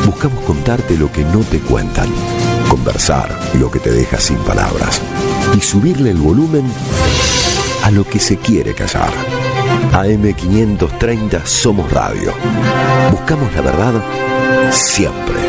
Buscamos contarte lo que no te cuentan, conversar lo que te deja sin palabras y subirle el volumen a lo que se quiere callar. AM530 Somos Radio. Buscamos la verdad siempre.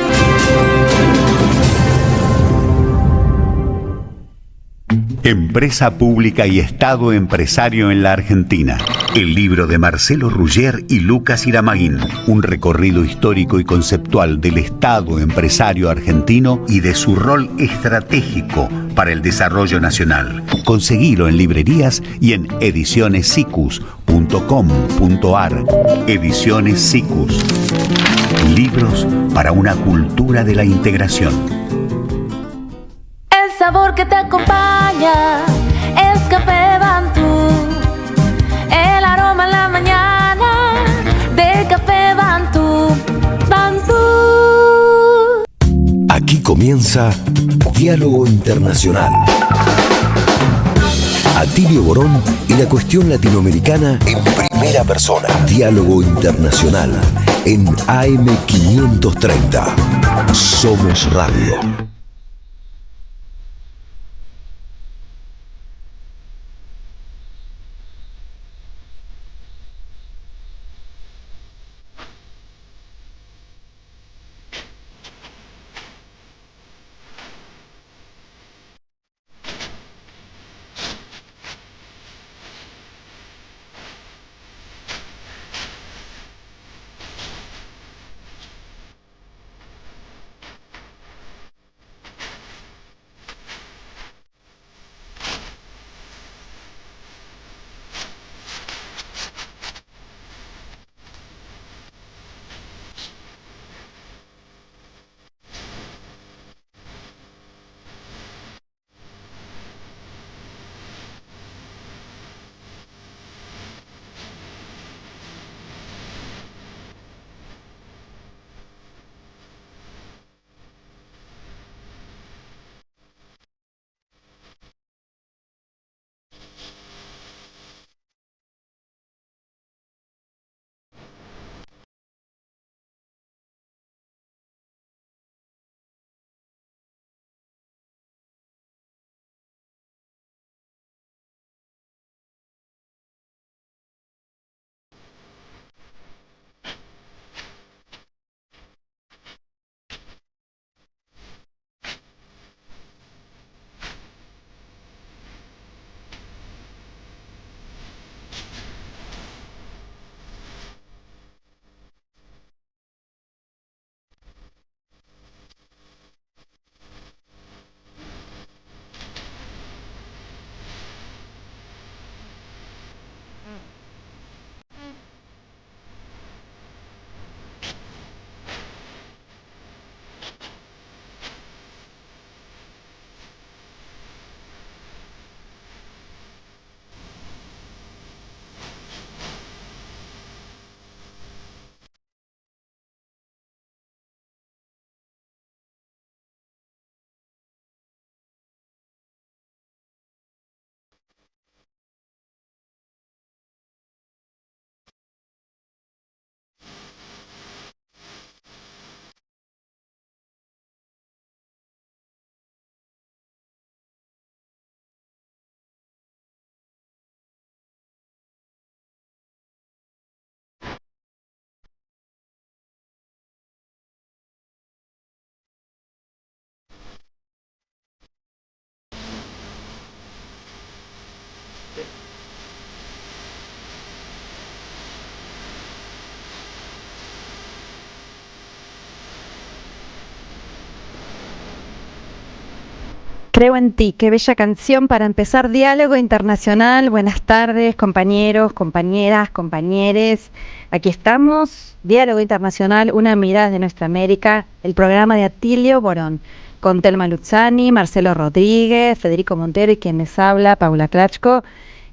Empresa pública y Estado empresario en la Argentina. El libro de Marcelo Ruggier y Lucas Iramaín. Un recorrido histórico y conceptual del Estado empresario argentino y de su rol estratégico para el desarrollo nacional. Conseguilo en librerías y en edicionessicus.com.ar. Ediciones Sicus. Libros para una cultura de la integración. El sabor que te acompaña es Café Bantú. El aroma en la mañana del Café Bantú. Bantú. Aquí comienza Diálogo Internacional. Atilio Borón y la cuestión latinoamericana en primera persona. Diálogo Internacional en AM530. Somos Radio. Creo en ti, qué bella canción para empezar Diálogo Internacional. Buenas tardes, compañeros, compañeras, compañeres. Aquí estamos, Diálogo Internacional, una mirada de nuestra América, el programa de Atilio Borón, con Telma Luzzani, Marcelo Rodríguez, Federico Montero y quien les habla, Paula Klachko.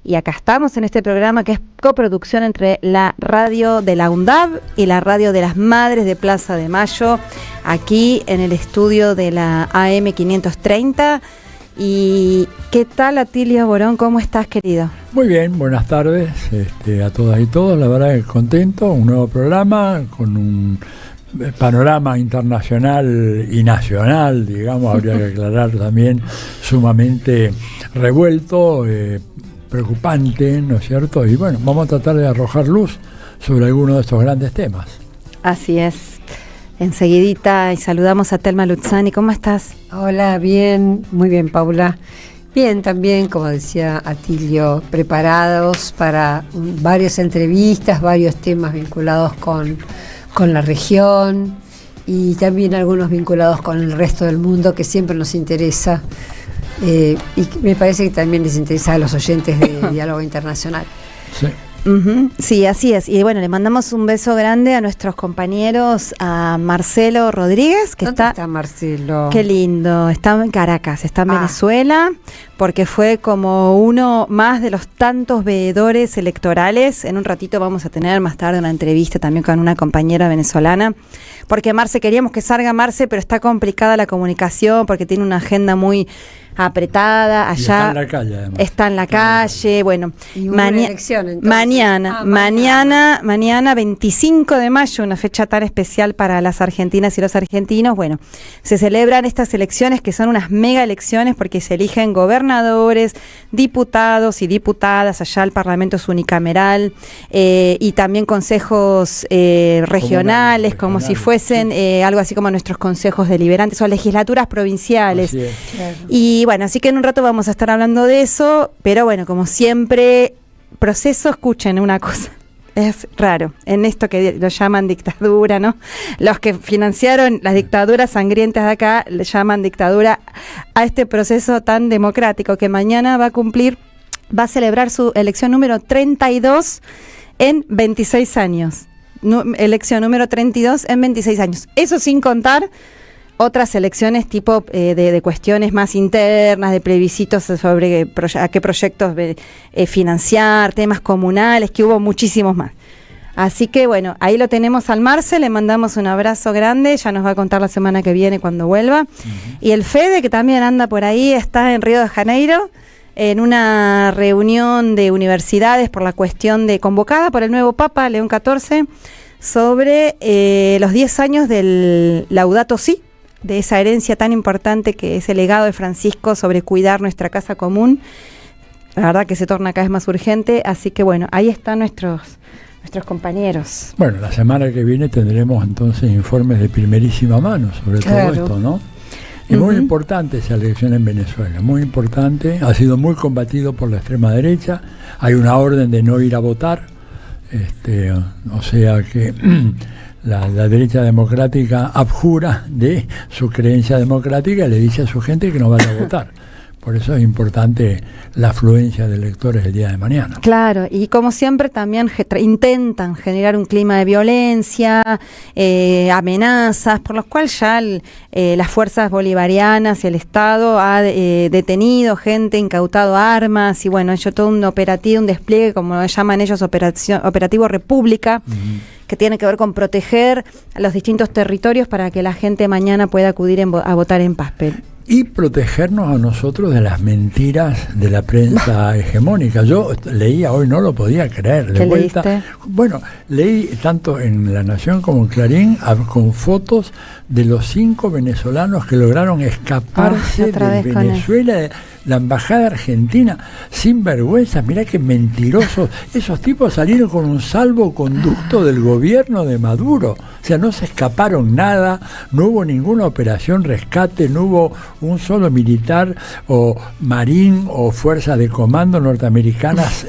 Y acá estamos en este programa que es coproducción entre la radio de la UNDAB y la radio de las Madres de Plaza de Mayo, aquí en el estudio de la AM530. ¿Y qué tal, Atilio Borón? ¿Cómo estás, querido? Muy bien, buenas tardes a todas y todos. La verdad que contento, un nuevo programa con un panorama internacional y nacional, digamos, habría que aclarar también, sumamente revuelto, preocupante, ¿no es cierto? Y bueno, vamos a tratar de arrojar luz sobre algunos de estos grandes temas. Así es. Enseguidita y saludamos a Telma Luzzani. ¿Cómo estás? Hola, bien, muy bien, Paula. Bien, también, como decía Atilio, preparados para varias entrevistas, varios temas vinculados con la región y también algunos vinculados con el resto del mundo, que siempre nos interesa, y me parece que también les interesa a los oyentes de Diálogo Internacional. Sí. Uh-huh. Sí, así es. Y bueno, le mandamos un beso grande a nuestros compañeros, a Marcelo Rodríguez, que ¿Dónde está Marcelo? Qué lindo, está en Caracas, está en Venezuela, porque fue como uno más de los tantos veedores electorales. En un ratito vamos a tener más tarde una entrevista también con una compañera venezolana, porque Marce, queríamos que salga Marce, pero está complicada la comunicación porque tiene una agenda muy apretada allá. Está en la calle, además. Está en la calle, bueno. Y una elección, entonces. Mañana 25 de mayo, una fecha tan especial para las argentinas y los argentinos. Bueno, se celebran estas elecciones que son unas mega elecciones porque se eligen gobernadores, diputados y diputadas, allá el Parlamento es unicameral, y también consejos regionales, como si fuesen algo así como nuestros consejos deliberantes o legislaturas provinciales. Así es. Claro. Y bueno, así que en un rato vamos a estar hablando de eso, pero bueno, como siempre, proceso, escuchen una cosa, es raro, en esto que lo llaman dictadura, ¿no? Los que financiaron las dictaduras sangrientas de acá le llaman dictadura a este proceso tan democrático que mañana va a celebrar su elección número 32 en 26 años. Elección número 32 en 26 años. Eso sin contar otras elecciones tipo de cuestiones más internas, de plebiscitos sobre a qué proyectos financiar, temas comunales, que hubo muchísimos más. Así que bueno, ahí lo tenemos al Marce, le mandamos un abrazo grande, ya nos va a contar la semana que viene cuando vuelva. Uh-huh. Y el Fede, que también anda por ahí, está en Río de Janeiro, en una reunión de universidades por la cuestión convocada por el nuevo Papa, León XIV, sobre los 10 años del Laudato Si', de esa herencia tan importante que es el legado de Francisco sobre cuidar nuestra casa común. La verdad que se torna cada vez más urgente, así que bueno, ahí están nuestros compañeros. Bueno, la semana que viene tendremos entonces informes de primerísima mano sobre todo esto, ¿no? Es muy importante esa elección en Venezuela, muy importante, ha sido muy combatido por la extrema derecha, hay una orden de no ir a votar, o sea que la derecha democrática abjura de su creencia democrática y le dice a su gente que no vaya a votar. Por eso es importante la afluencia de electores el día de mañana. Claro, y como siempre también intentan generar un clima de violencia, amenazas, por los cuales ya las fuerzas bolivarianas y el Estado ha detenido gente, incautado armas y bueno, hecho todo un operativo, un despliegue, como lo llaman ellos, Operativo República, que tiene que ver con proteger a los distintos territorios para que la gente mañana pueda acudir a votar en paz. Y protegernos a nosotros de las mentiras de la prensa hegemónica. Yo leía hoy, no lo podía creer. De vuelta. ¿Leíste? Bueno, leí tanto en La Nación como en Clarín con fotos de los 5 venezolanos que lograron escaparse de Venezuela, de la embajada argentina, sin vergüenza. Mirá qué mentirosos. Esos tipos salieron con un salvoconducto del gobierno de Maduro. O sea, no se escaparon nada, no hubo ninguna operación rescate, no hubo un solo militar o marín o fuerza de comando norteamericanas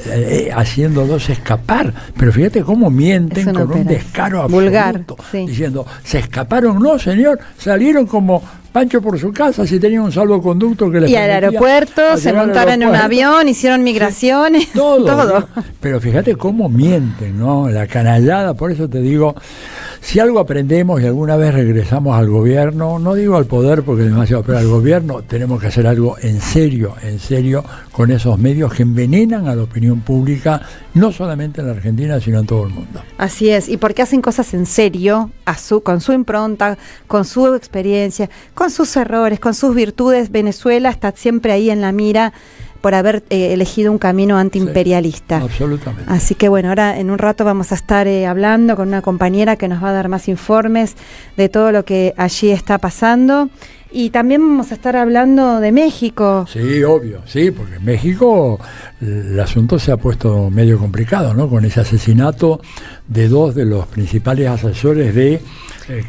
haciéndolos escapar. Pero fíjate cómo mienten con un descaro absoluto, vulgar, sí. Diciendo, ¿se escaparon? No, señor, salieron como Pancho por su casa, si tenía un salvoconducto que les permitía. Y al aeropuerto, se montaron en un avión, hicieron migraciones, sí, todo. Pero fíjate cómo mienten, ¿no? La canallada, por eso te digo, Si algo aprendemos y alguna vez regresamos al gobierno, no digo al poder porque es demasiado, pero al gobierno, tenemos que hacer algo en serio, con esos medios que envenenan a la opinión pública, no solamente en la Argentina, sino en todo el mundo. Así es, y porque hacen cosas en serio, con su impronta, con su experiencia, con sus errores, con sus virtudes. Venezuela está siempre ahí en la mira por haber elegido un camino antiimperialista. Sí, absolutamente. Así que bueno, ahora en un rato vamos a estar hablando con una compañera que nos va a dar más informes de todo lo que allí está pasando. Y también vamos a estar hablando de México. Sí, obvio, sí, porque en México el asunto se ha puesto medio complicado, ¿no? Con ese asesinato de 2 de los principales asesores de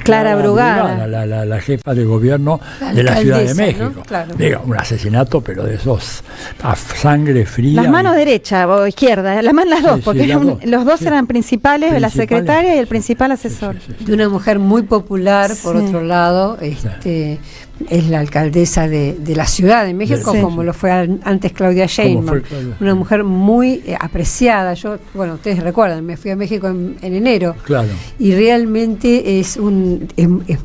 Clara Brugada, la jefa de gobierno de la Ciudad de México. ¿No? Claro. Digo, un asesinato, pero de esos a sangre fría. Las manos derecha o izquierda, las dos, Sí, porque sí, los dos sí. eran principales, la secretaria y el principal Sí, asesor. sí. De una mujer muy popular, por Sí. otro lado, es la alcaldesa de la Ciudad de México, Sí. como lo fue antes Claudia Sheinbaum, una mujer muy apreciada. Yo, bueno, ustedes recuerdan, me fui a México en enero, Claro. y realmente es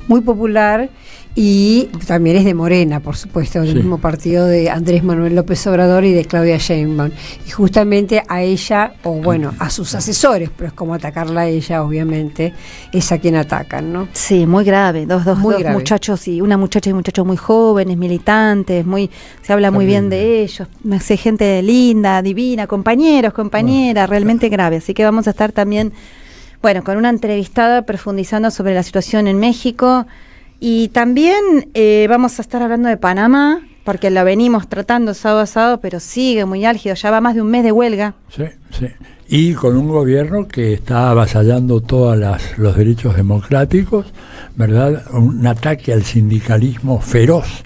muy popular. Y también es de Morena, por supuesto, del Sí. mismo partido de Andrés Manuel López Obrador y de Claudia Sheinbaum. Y justamente a ella, o bueno, a sus asesores, pero es como atacarla a ella, obviamente, es a quien atacan, ¿no? Sí, muy grave. Dos Muy grave. muchachos y una muchacha y un muchacho muy jóvenes, militantes, se habla muy bien de ellos. Me hace gente linda, divina, compañeras, realmente grave. Así que vamos a estar también, bueno, con una entrevistada profundizando sobre la situación en México. Y también vamos a estar hablando de Panamá, porque la venimos tratando sábado a sábado, pero sigue muy álgido, ya va más de un mes de huelga. Sí, sí. Y con un gobierno que está avasallando todos los derechos democráticos, ¿verdad? Un ataque al sindicalismo feroz.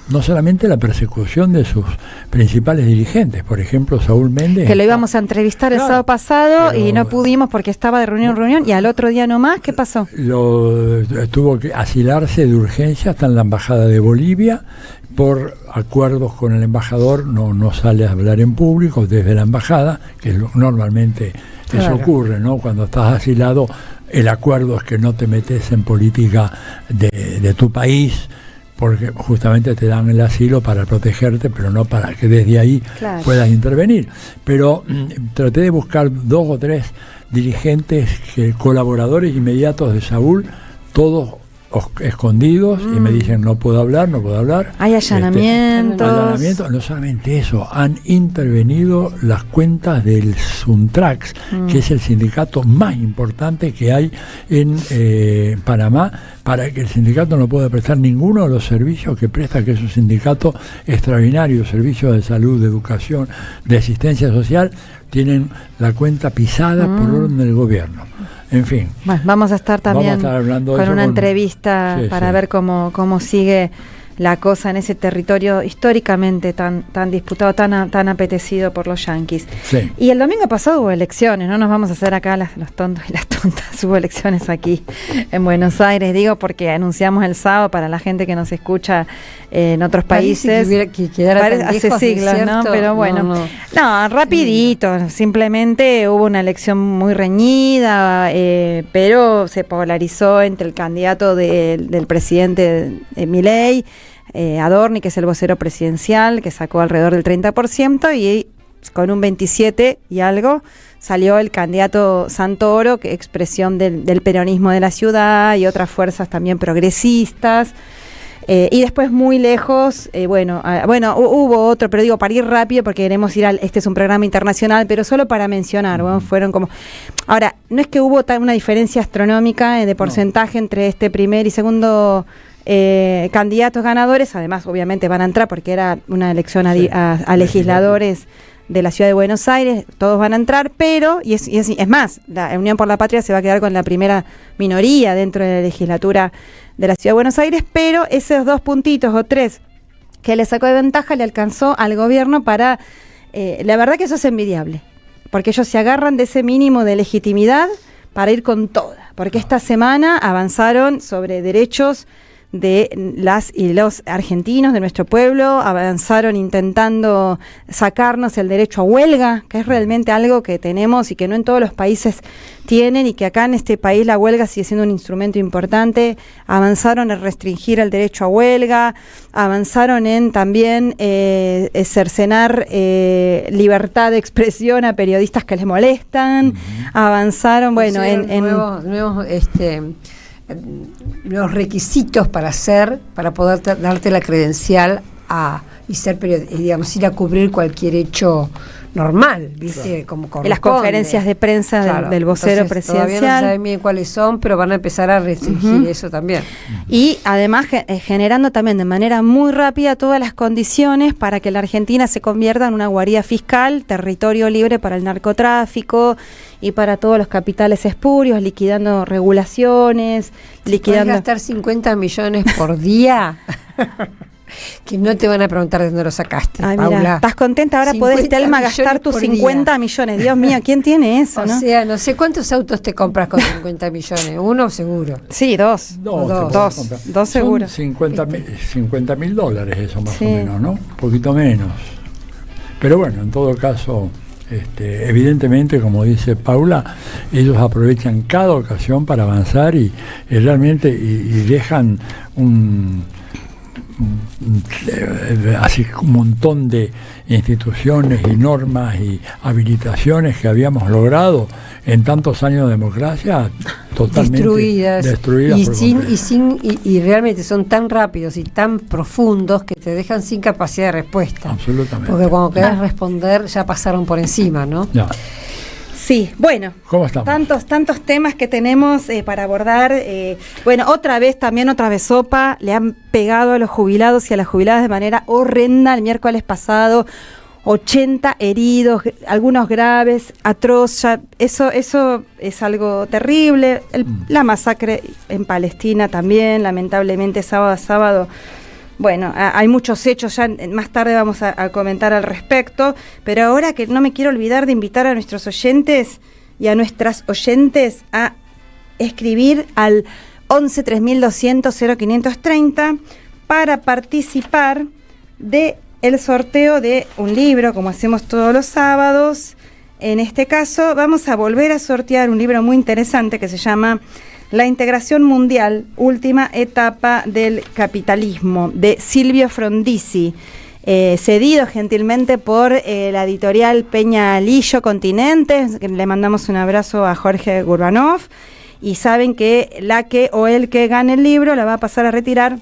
No solamente la persecución de sus principales dirigentes, por ejemplo, Saúl Méndez. Que lo íbamos a entrevistar el sábado pasado y no pudimos porque estaba de reunión en reunión, y al otro día nomás, ¿qué pasó? Tuvo que asilarse de urgencia hasta en la Embajada de Bolivia. Por acuerdos con el embajador no sale a hablar en público desde la embajada, que normalmente eso ocurre, ¿no? Cuando estás asilado, el acuerdo es que no te metes en política de tu país, porque justamente te dan el asilo para protegerte, pero no para que desde ahí puedas intervenir. Pero traté de buscar 2 o 3 dirigentes, colaboradores inmediatos de Saúl, todos escondidos, y me dicen no puedo hablar. Hay allanamientos. No solamente eso, han intervenido las cuentas del Suntrax, que es el sindicato más importante que hay en Panamá, para que el sindicato no pueda prestar ninguno de los servicios que presta, que es un sindicato extraordinario, servicios de salud, de educación, de asistencia social. Tienen la cuenta pisada por orden del gobierno. En fin. Bueno, vamos a estar también con una entrevista para ver cómo sigue la cosa en ese territorio históricamente tan disputado, tan apetecido por los yanquis. Sí. Y el domingo pasado hubo elecciones, no nos vamos a hacer acá los tontos y las tontas, hubo elecciones aquí en Buenos Aires, digo porque anunciamos el sábado para la gente que nos escucha en otros países. Que quedara tan hace lejos, siglos, ¿no? Pero bueno, no, rapidito, simplemente hubo una elección muy reñida, pero se polarizó entre el candidato del presidente Milei, Adorni, que es el vocero presidencial, que sacó alrededor del 30%, y con un 27 y algo salió el candidato Santoro, que es expresión del peronismo de la ciudad, y otras fuerzas también progresistas. Y después muy lejos, hubo otro, pero digo, para ir rápido, porque queremos ir este es un programa internacional, pero solo para mencionar, fueron como... Ahora, no es que hubo una diferencia astronómica de porcentaje entre este primer y segundo candidatos ganadores, además obviamente van a entrar porque era una elección a legisladores de la Ciudad de Buenos Aires, todos van a entrar, pero, y es más, la Unión por la Patria se va a quedar con la primera minoría dentro de la legislatura de la Ciudad de Buenos Aires, pero esos 2 puntitos o 3 que le sacó de ventaja le alcanzó al gobierno para, la verdad que eso es envidiable, porque ellos se agarran de ese mínimo de legitimidad para ir con toda, porque esta semana avanzaron sobre derechos de las y los argentinos, de nuestro pueblo. Avanzaron intentando sacarnos el derecho a huelga, que es realmente algo que tenemos y que no en todos los países tienen, y que acá en este país la huelga sigue siendo un instrumento importante. Avanzaron en restringir el derecho a huelga, avanzaron en también cercenar libertad de expresión a periodistas que les molestan, avanzaron, bueno, en nuevos requisitos para poder darte la credencial y ser digamos, ir a cubrir cualquier hecho normal, ¿viste? Claro. Como corresponde. en las conferencias de prensa Claro. del vocero Entonces, presidencial. Todavía no saben bien cuáles son, pero van a empezar a restringir eso también. Y además generando también de manera muy rápida todas las condiciones para que la Argentina se convierta en una guarida fiscal, territorio libre para el narcotráfico y para todos los capitales espurios, liquidando regulaciones, ¿Puedes gastar 50 millones por día? Que no te van a preguntar de dónde lo sacaste. Ay, Paula. mira, ¿estás contenta? Ahora podés, Telma, gastar tus 50 millones. Dios mío, ¿quién tiene eso? O sea, no sé cuántos autos te compras con 50 millones. Uno seguro. Sí, dos. Dos seguro. Son $50,000 eso más Sí. o menos, ¿no? Un poquito menos. Pero bueno, en todo caso, evidentemente, como dice Paula, ellos aprovechan cada ocasión para avanzar y realmente y dejan así un montón de instituciones y normas y habilitaciones que habíamos logrado en tantos años de democracia totalmente destruidas y realmente son tan rápidos y tan profundos que te dejan sin capacidad de respuesta. Absolutamente. Porque cuando querés responder ya pasaron por encima, ¿no? Ya. Sí, bueno, ¿Cómo estamos? tantos temas que tenemos para abordar. Bueno, otra vez sopa, le han pegado a los jubilados y a las jubiladas de manera horrenda el miércoles pasado. 80 heridos, algunos graves, atroz. Eso es algo terrible. La masacre en Palestina también, lamentablemente, sábado a sábado. Bueno, hay muchos hechos, ya más tarde vamos a comentar al respecto, pero ahora que no me quiero olvidar de invitar a nuestros oyentes y a nuestras oyentes a escribir al 11 3200 0530 para participar de el sorteo de un libro, como hacemos todos los sábados. En este caso vamos a volver a sortear un libro muy interesante que se llama La integración mundial, última etapa del capitalismo, de Silvio Frondizi, cedido gentilmente por la editorial Peña Lillo Continentes. Le mandamos un abrazo a Jorge Gurbanov, y saben que el que gane el libro la va a pasar a retirar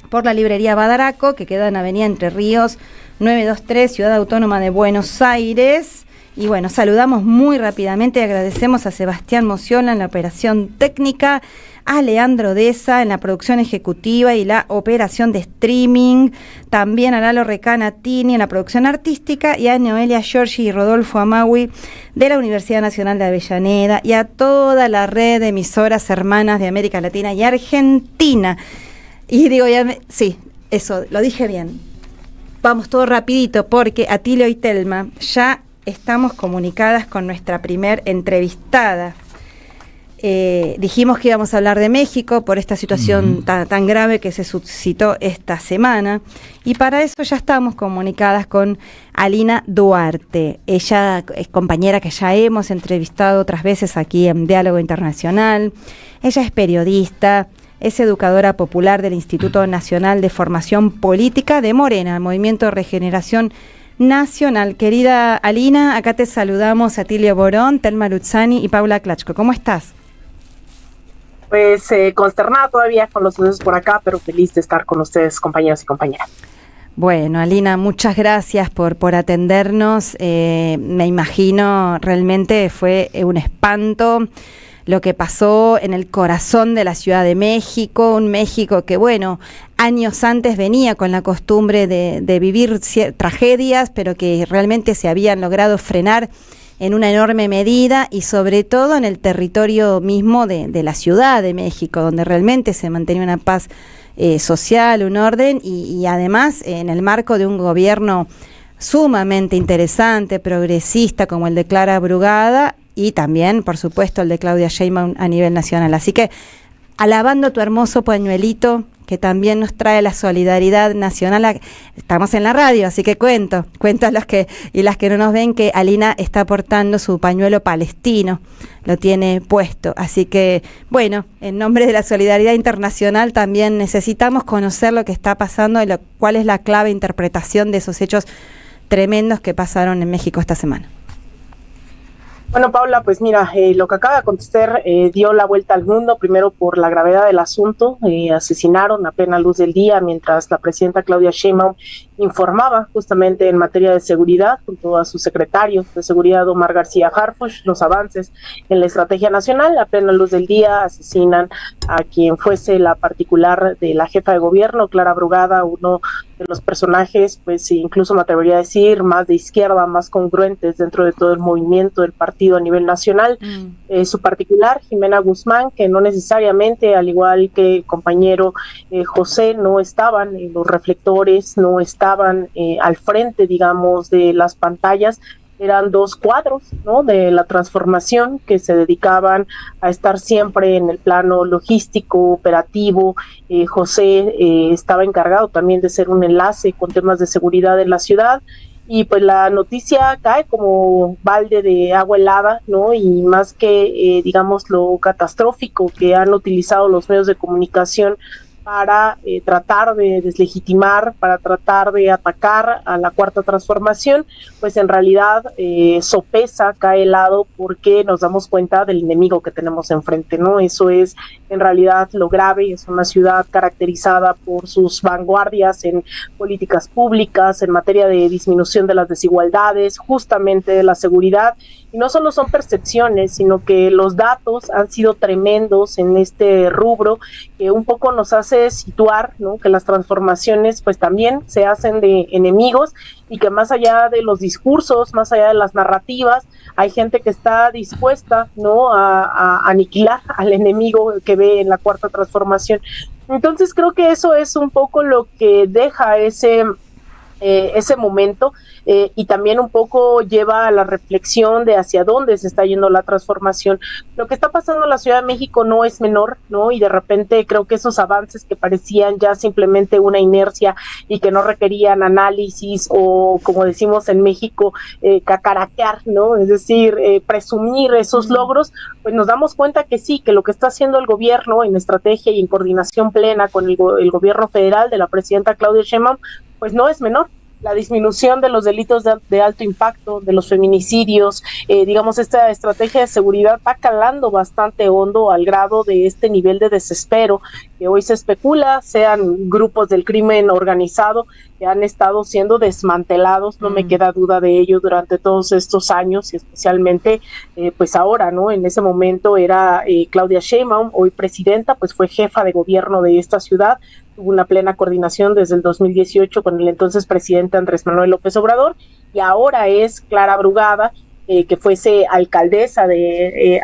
por la librería Badaraco, que queda en Avenida Entre Ríos 923, Ciudad Autónoma de Buenos Aires. Y bueno, saludamos muy rápidamente y agradecemos a Sebastián Mociola en la operación técnica, a Leandro Deza en la producción ejecutiva y la operación de streaming, también a Lalo Recanatini en la producción artística, y a Noelia Giorgi y Rodolfo Amaui de la Universidad Nacional de Avellaneda, y a toda la red de emisoras hermanas de América Latina y Argentina. Y digo, sí, eso, lo dije bien. Vamos todo rapidito porque Atilio y Telma ya estamos comunicadas con nuestra primer entrevistada. Dijimos que íbamos a hablar de México por esta situación tan grave que se suscitó esta semana, y para eso ya estamos comunicadas con Alina Duarte. Ella es compañera que ya hemos entrevistado otras veces aquí en Diálogo Internacional. Ella es periodista, es educadora popular del Instituto Nacional de Formación Política de Morena, Movimiento de Regeneración Nacional. Querida Alina, acá te saludamos Atilio Borón, Telma Luzzani y Paula Klachko. ¿Cómo estás? Pues consternada todavía con los sucesos por acá, pero feliz de estar con ustedes, compañeros y compañeras. Bueno, Alina, muchas gracias por atendernos. Me imagino, realmente fue un espanto lo que pasó en el corazón de la Ciudad de México, un México que, bueno, años antes venía con la costumbre de vivir tragedias, pero que realmente se habían logrado frenar en una enorme medida, y sobre todo en el territorio mismo de la Ciudad de México, donde realmente se mantenía una paz social, un orden, y además en el marco de un gobierno sumamente interesante, progresista, como el de Clara Brugada, y también, por supuesto, el de Claudia Sheinbaum a nivel nacional. Así que, alabando tu hermoso pañuelito, que también nos trae la solidaridad nacional. Estamos en la radio, así que cuento a los que y las que no nos ven que Alina está portando su pañuelo palestino, lo tiene puesto. Así que, bueno, en nombre de la solidaridad internacional también necesitamos conocer lo que está pasando y cuál es la clave interpretación de esos hechos tremendos que pasaron en México esta semana. Bueno, Paula, pues mira, lo que acaba de acontecer dio la vuelta al mundo, primero por la gravedad del asunto. Asesinaron a plena luz del día mientras la presidenta Claudia Sheinbaum informaba justamente en materia de seguridad junto a su secretario de seguridad Omar García Harfuch los avances en la estrategia nacional. A plena luz del día asesinan a quien fuese la particular de la jefa de gobierno, Clara Brugada, uno de los personajes, pues incluso me atrevería a decir, más de izquierda, más congruentes dentro de todo el movimiento del partido a nivel nacional. Su particular, Jimena Guzmán, que no necesariamente, al igual que el compañero José, no estaban en los reflectores, no estaban al frente, digamos, de las pantallas. Eran dos cuadros, ¿no?, de la transformación que se dedicaban a estar siempre en el plano logístico, operativo. José estaba encargado también de ser un enlace con temas de seguridad en la ciudad. Y pues la noticia cae como balde de agua helada, ¿no? Y más que, digamos, lo catastrófico que han utilizado los medios de comunicación para tratar de deslegitimar, para tratar de atacar a la Cuarta Transformación, pues en realidad sopesa, cae helado, porque nos damos cuenta del enemigo que tenemos enfrente, ¿no? Eso es en realidad lo grave. Es una ciudad caracterizada por sus vanguardias en políticas públicas, en materia de disminución de las desigualdades, justamente de la seguridad. Y no solo son percepciones, sino que los datos han sido tremendos en este rubro, que un poco nos hace situar, ¿no?, que las transformaciones pues también se hacen de enemigos, y que más allá de los discursos, más allá de las narrativas, hay gente que está dispuesta, ¿no?, a aniquilar al enemigo que ve en la Cuarta Transformación. Entonces creo que eso es un poco lo que deja ese momento, y también un poco lleva a la reflexión de hacia dónde se está yendo la transformación. Lo que está pasando en la Ciudad de México no es menor, ¿no? Y de repente creo que esos avances que parecían ya simplemente una inercia y que no requerían análisis o, como decimos en México, cacaraquear, ¿no? Es decir, presumir esos logros, pues nos damos cuenta que sí, que lo que está haciendo el gobierno en estrategia y en coordinación plena con el gobierno federal de la presidenta Claudia Sheinbaum, pues no es menor. La disminución de los delitos de alto impacto, de los feminicidios, digamos, esta estrategia de seguridad va calando bastante hondo, al grado de este nivel de desespero que hoy se especula sean grupos del crimen organizado que han estado siendo desmantelados. No me queda duda de ello durante todos estos años, y especialmente pues ahora, ¿no? En ese momento era Claudia Sheinbaum, hoy presidenta, pues fue jefa de gobierno de esta ciudad. Tuvo una plena coordinación desde el 2018 con el entonces presidente Andrés Manuel López Obrador, y ahora es Clara Brugada, que fuese alcaldesa de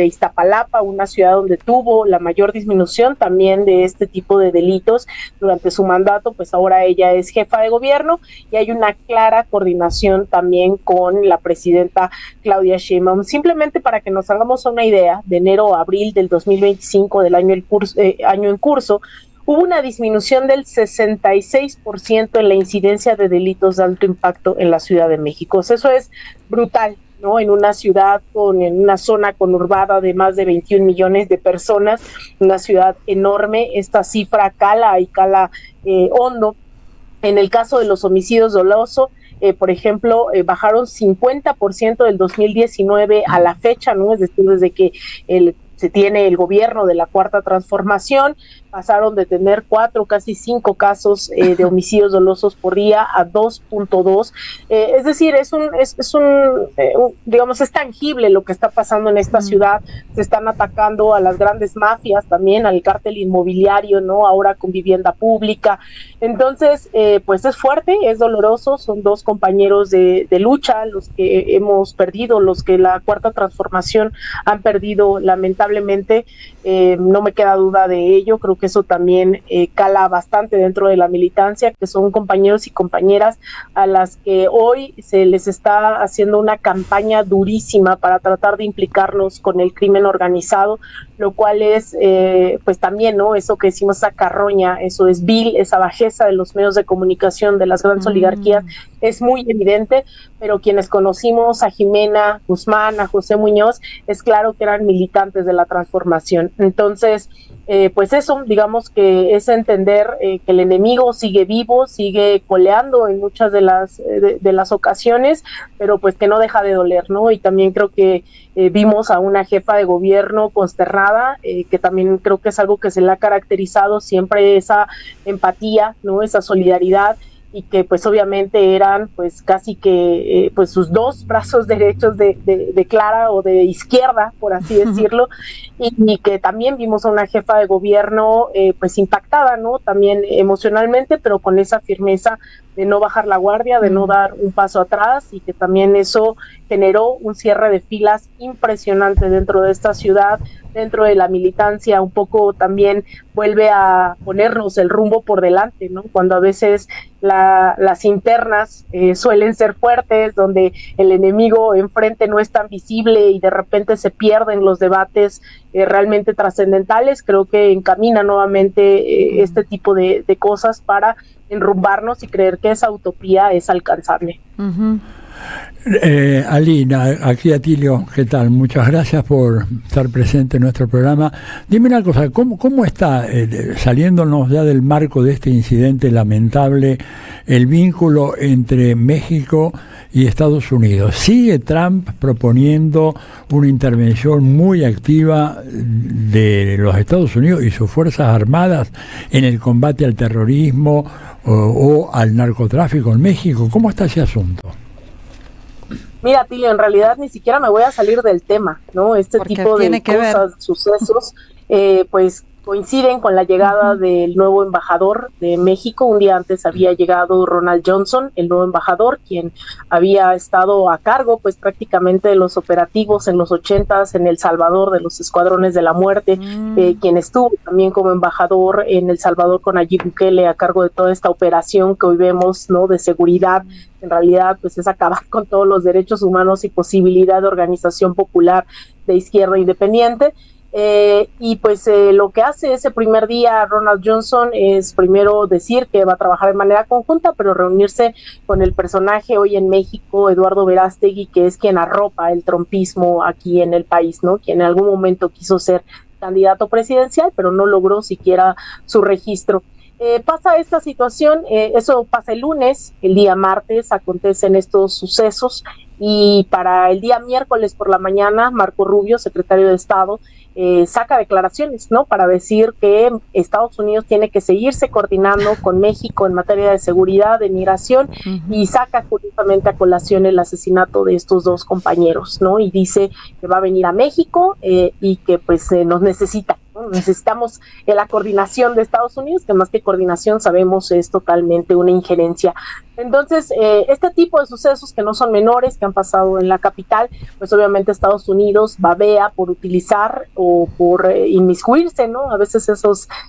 Iztapalapa, una ciudad donde tuvo la mayor disminución también de este tipo de delitos durante su mandato. Pues ahora ella es jefa de gobierno, y hay una clara coordinación también con la presidenta Claudia Sheinbaum. Simplemente para que nos hagamos una idea, de enero a abril del 2025, del año en curso, hubo una disminución del 66% en la incidencia de delitos de alto impacto en la Ciudad de México. O sea, eso es brutal, ¿no? En una ciudad, en una zona conurbada de más de 21 millones de personas, una ciudad enorme, esta cifra cala hondo. En el caso de los homicidios dolosos, por ejemplo, bajaron 50% del 2019 a la fecha, ¿no? Es decir, desde que se tiene el gobierno de la Cuarta Transformación, pasaron de tener 4, casi 5 casos de homicidios dolosos por día a 2.2. Es decir, digamos, es tangible lo que está pasando en esta ciudad. Se están atacando a las grandes mafias, también al cártel inmobiliario, ¿no? Ahora con vivienda pública. Entonces, pues es fuerte, es doloroso. Son dos compañeros de lucha los que hemos perdido, los que la Cuarta Transformación han perdido lamentablemente. No me queda duda de ello. Creo que eso también cala bastante dentro de la militancia, que son compañeros y compañeras a las que hoy se les está haciendo una campaña durísima para tratar de implicarlos con el crimen organizado. lo cual es pues también, ¿no? Eso que decimos, esa carroña, eso es vil, esa bajeza de los medios de comunicación, de las grandes oligarquías, es muy evidente, pero quienes conocimos a Jimena Guzmán, a José Muñoz, es claro que eran militantes de la transformación. Entonces, pues eso, digamos que es entender que el enemigo sigue vivo, sigue coleando en muchas de las ocasiones, pero pues que no deja de doler, ¿no? Y también creo que vimos a una jefa de gobierno consternada, que también creo que es algo que se le ha caracterizado siempre, esa empatía, ¿no? Esa solidaridad, y que pues obviamente eran pues casi que pues sus dos brazos derechos de Clara, o de izquierda, por así decirlo, y que también vimos a una jefa de gobierno pues impactada, ¿no? También emocionalmente, pero con esa firmeza de no bajar la guardia, de no dar un paso atrás, y que también eso generó un cierre de filas impresionante dentro de esta ciudad, dentro de la militancia. Un poco también vuelve a ponernos el rumbo por delante, ¿no? Cuando a veces las internas suelen ser fuertes, donde el enemigo enfrente no es tan visible y de repente se pierden los debates realmente trascendentales, creo que encamina nuevamente este tipo de cosas para enrumbarnos y creer que esa utopía es alcanzable. Alina, aquí Atilio, ¿qué tal? Muchas gracias por estar presente en nuestro programa. Dime una cosa, ¿cómo está, saliéndonos ya del marco de este incidente lamentable, el vínculo entre México y Estados Unidos? ¿Sigue Trump proponiendo una intervención muy activa de los Estados Unidos y sus Fuerzas Armadas en el combate al terrorismo o al narcotráfico en México? ¿Cómo está ese asunto? Mira, Tilio, en realidad ni siquiera me voy a salir del tema, ¿no? Porque tipo de cosas, sucesos, pues coinciden con la llegada del nuevo embajador de México. Un día antes había llegado Ronald Johnson, el nuevo embajador, quien había estado a cargo pues prácticamente de los operativos en los 80s en El Salvador, de los escuadrones de la muerte, quien estuvo también como embajador en El Salvador con Nayib Bukele a cargo de toda esta operación que hoy vemos, ¿no? De seguridad. En realidad pues es acabar con todos los derechos humanos y posibilidad de organización popular de izquierda independiente. Y pues lo que hace ese primer día Ronald Johnson es primero decir que va a trabajar de manera conjunta, pero reunirse con el personaje hoy en México, Eduardo Verástegui, que es quien arropa el trumpismo aquí en el país, ¿no? Quien en algún momento quiso ser candidato presidencial, pero no logró siquiera su registro. Pasa esta situación, eso pasa el lunes, el día martes acontecen estos sucesos, y para el día miércoles por la mañana, Marco Rubio, secretario de Estado, saca declaraciones, ¿no? Para decir que Estados Unidos tiene que seguirse coordinando con México en materia de seguridad, de migración, y saca justamente a colación el asesinato de estos dos compañeros, ¿no? Y dice que va a venir a México y que pues nos necesita. Necesitamos la coordinación de Estados Unidos, que más que coordinación sabemos es totalmente una injerencia. Entonces, este tipo de sucesos que no son menores, que han pasado en la capital, pues obviamente Estados Unidos babea por utilizar o por inmiscuirse, ¿no? A veces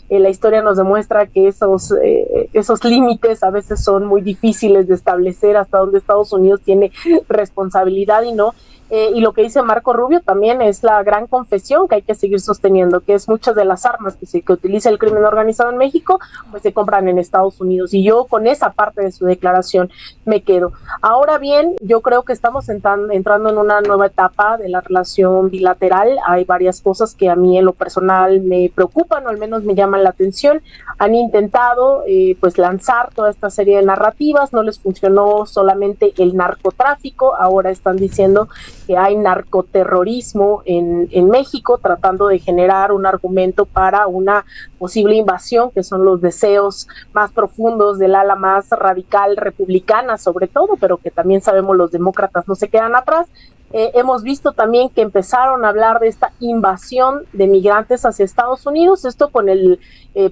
la historia nos demuestra que esos límites a veces son muy difíciles de establecer, hasta donde Estados Unidos tiene responsabilidad y no. Y lo que dice Marco Rubio también es la gran confesión que hay que seguir sosteniendo, que es muchas de las armas que utiliza el crimen organizado en México, pues se compran en Estados Unidos. Y yo con esa parte de su declaración me quedo. Ahora bien, yo creo que estamos entrando en una nueva etapa de la relación bilateral. Hay varias cosas que a mí en lo personal me preocupan, o al menos me llaman la atención. Han intentado pues lanzar toda esta serie de narrativas, no les funcionó solamente el narcotráfico, ahora están diciendo que hay narcoterrorismo en México, tratando de generar un argumento para una posible invasión, que son los deseos más profundos del ala más radical republicana sobre todo, pero que también sabemos los demócratas no se quedan atrás. Hemos visto también que empezaron a hablar de esta invasión de migrantes hacia Estados Unidos, esto con el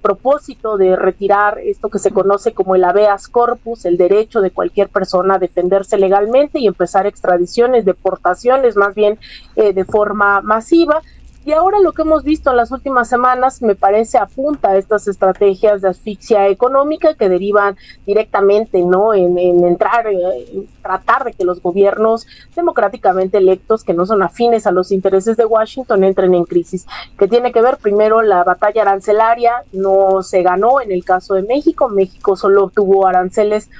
propósito de retirar esto que se conoce como el habeas corpus, el derecho de cualquier persona a defenderse legalmente y empezar extradiciones, deportaciones más bien de forma masiva. Y ahora lo que hemos visto en las últimas semanas me parece apunta a estas estrategias de asfixia económica que derivan directamente, ¿no?, en tratar de que los gobiernos democráticamente electos, que no son afines a los intereses de Washington, entren en crisis. Que tiene que ver, primero, la batalla arancelaria no se ganó en el caso de México. México solo obtuvo aranceles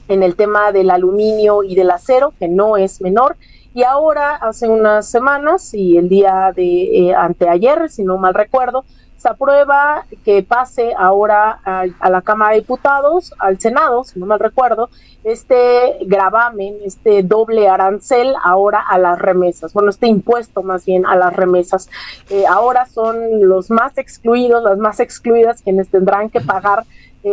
en el tema del aluminio y del acero, que no es menor. Y ahora, hace unas semanas, y el día de anteayer, si no mal recuerdo, se aprueba que pase ahora a la Cámara de Diputados, al Senado, si no mal recuerdo, este gravamen, este doble arancel ahora a las remesas. Bueno, este impuesto más bien a las remesas. Ahora son los más excluidos, las más excluidas, quienes tendrán que pagar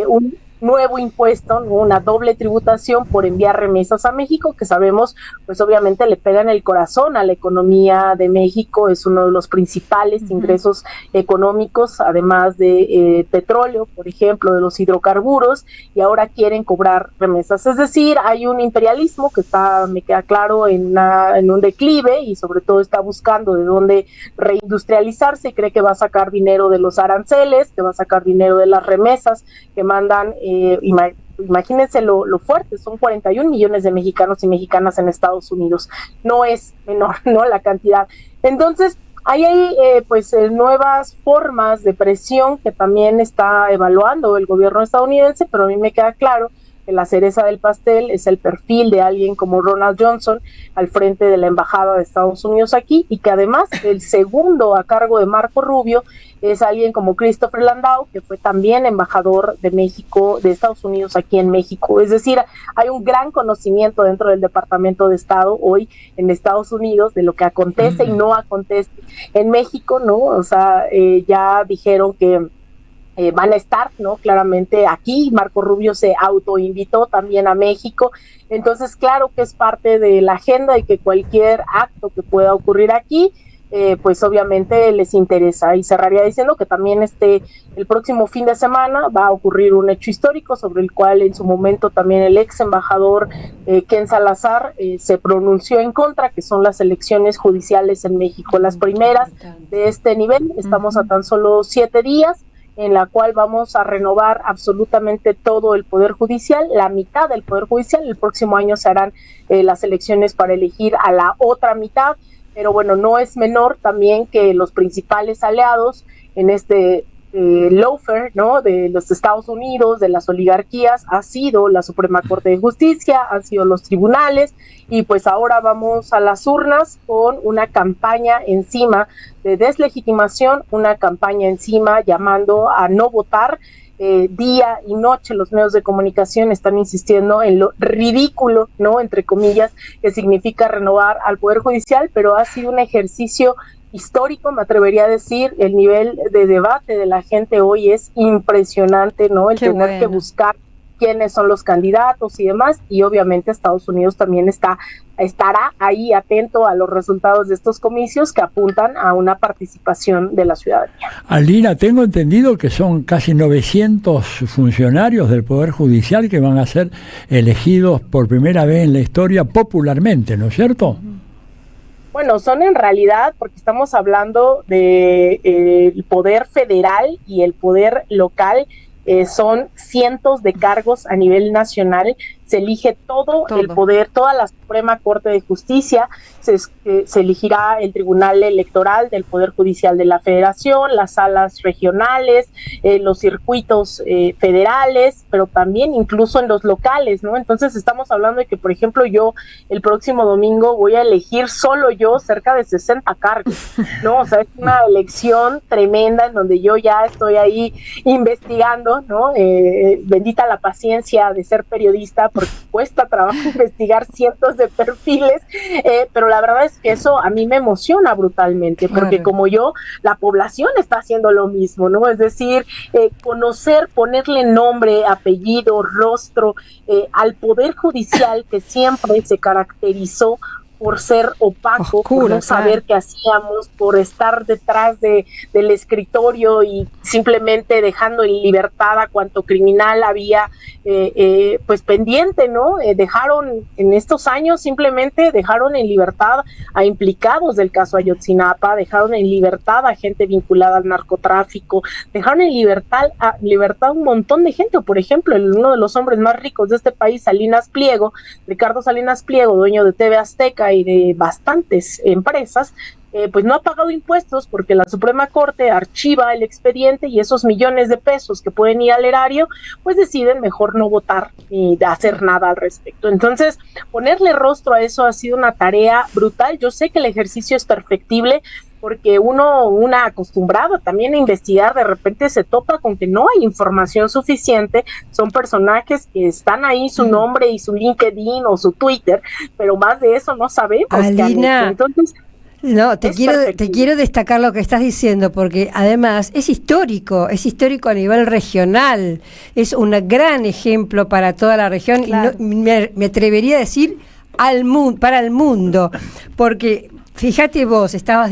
un nuevo impuesto, ¿no?, una doble tributación por enviar remesas a México, que sabemos, pues obviamente le pega en el corazón a la economía de México, es uno de los principales ingresos económicos, además de petróleo, por ejemplo, de los hidrocarburos, y ahora quieren cobrar remesas. Es decir, hay un imperialismo que está, me queda claro, en un declive, y sobre todo está buscando de dónde reindustrializarse, y cree que va a sacar dinero de los aranceles, que va a sacar dinero de las remesas que mandan. Imagínense lo fuerte, son 41 millones de mexicanos y mexicanas en Estados Unidos, no es menor, ¿no?, la cantidad. Entonces, ahí hay nuevas formas de presión que también está evaluando el gobierno estadounidense, pero a mí me queda claro que la cereza del pastel es el perfil de alguien como Ronald Johnson al frente de la embajada de Estados Unidos aquí, y que además el segundo a cargo de Marco Rubio es alguien como Christopher Landau, que fue también embajador de México, de Estados Unidos aquí en México. Es decir, hay un gran conocimiento dentro del Departamento de Estado hoy en Estados Unidos de lo que acontece y no acontece en México, ¿no? O sea, ya dijeron que van a estar, ¿no?, claramente aquí. Marco Rubio se autoinvitó también a México. Entonces, claro que es parte de la agenda y que cualquier acto que pueda ocurrir aquí, pues obviamente les interesa. Y cerraría diciendo que también el próximo fin de semana va a ocurrir un hecho histórico sobre el cual en su momento también el ex embajador Ken Salazar se pronunció en contra, que son las elecciones judiciales en México, las primeras de este nivel. Estamos a tan solo 7 días en la cual vamos a renovar absolutamente todo el Poder Judicial, la mitad del Poder Judicial. El próximo año se harán las elecciones para elegir a la otra mitad, pero bueno, no es menor también que los principales aliados en este lawfare, ¿no?, de los Estados Unidos, de las oligarquías, ha sido la Suprema Corte de Justicia, han sido los tribunales, y pues ahora vamos a las urnas con una campaña encima de deslegitimación, una campaña encima llamando a no votar. Día y noche los medios de comunicación están insistiendo en lo ridículo, ¿no?, entre comillas, que significa renovar al Poder Judicial, pero ha sido un ejercicio histórico, me atrevería a decir. El nivel de debate de la gente hoy es impresionante, ¿no? El tener que buscar quiénes son los candidatos y demás, y obviamente Estados Unidos también estará ahí atento a los resultados de estos comicios que apuntan a una participación de la ciudadanía. Alina, tengo entendido que son casi 900 funcionarios del Poder Judicial que van a ser elegidos por primera vez en la historia popularmente, ¿no es cierto? Bueno, son en realidad, porque estamos hablando del poder federal y el poder local, son cientos de cargos a nivel nacional. Se elige todo el poder, toda la Suprema Corte de Justicia, se elegirá el Tribunal Electoral del Poder Judicial de la Federación, las salas regionales, los circuitos federales, pero también incluso en los locales, ¿no? Entonces estamos hablando de que, por ejemplo, yo el próximo domingo voy a elegir solo yo cerca de 60 cargos, ¿no? O sea, es una elección tremenda en donde yo ya estoy ahí investigando, ¿no? Bendita la paciencia de ser periodista, porque cuesta trabajo investigar cientos de perfiles, pero la verdad es que eso a mí me emociona brutalmente, porque como yo, la población está haciendo lo mismo, ¿no? Es decir, conocer, ponerle nombre, apellido, rostro al Poder Judicial, que siempre se caracterizó por ser opaco, por no saber qué hacíamos, por estar detrás del escritorio y simplemente dejando en libertad a cuanto criminal había pues pendiente, ¿no? Dejaron en estos años, simplemente dejaron en libertad a implicados del caso Ayotzinapa, dejaron en libertad a gente vinculada al narcotráfico, dejaron en libertad un montón de gente. Por ejemplo, uno de los hombres más ricos de este país, Ricardo Salinas Pliego, dueño de TV Azteca y de bastantes empresas, pues no ha pagado impuestos porque la Suprema Corte archiva el expediente, y esos millones de pesos que pueden ir al erario, pues deciden mejor no votar ni hacer nada al respecto. Entonces, ponerle rostro a eso ha sido una tarea brutal. Yo sé que el ejercicio es perfectible, porque una acostumbrada también a investigar, de repente se topa con que no hay información suficiente. Son personajes que están ahí, su nombre y su LinkedIn o su Twitter, pero más de eso no sabemos. Alina, entonces, no, te quiero destacar lo que estás diciendo, porque además es histórico a nivel regional, es un gran ejemplo para toda la región. Claro. Y me atrevería a decir para el mundo, porque fíjate vos, estabas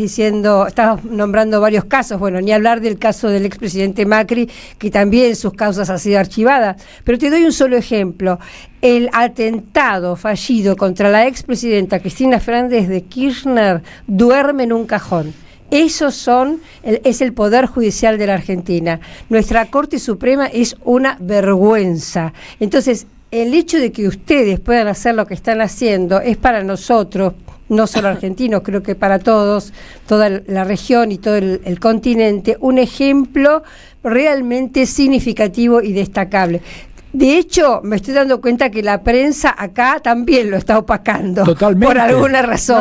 nombrando varios casos, bueno, ni hablar del caso del expresidente Macri, que también sus causas han sido archivadas, pero te doy un solo ejemplo. El atentado fallido contra la expresidenta Cristina Fernández de Kirchner duerme en un cajón. Es el Poder Judicial de la Argentina. Nuestra Corte Suprema es una vergüenza. Entonces, el hecho de que ustedes puedan hacer lo que están haciendo es para nosotros, no solo argentinos, creo que para todos, toda la región y todo el continente, un ejemplo realmente significativo y destacable. De hecho, me estoy dando cuenta que la prensa acá también lo está opacando. Totalmente. Por alguna razón.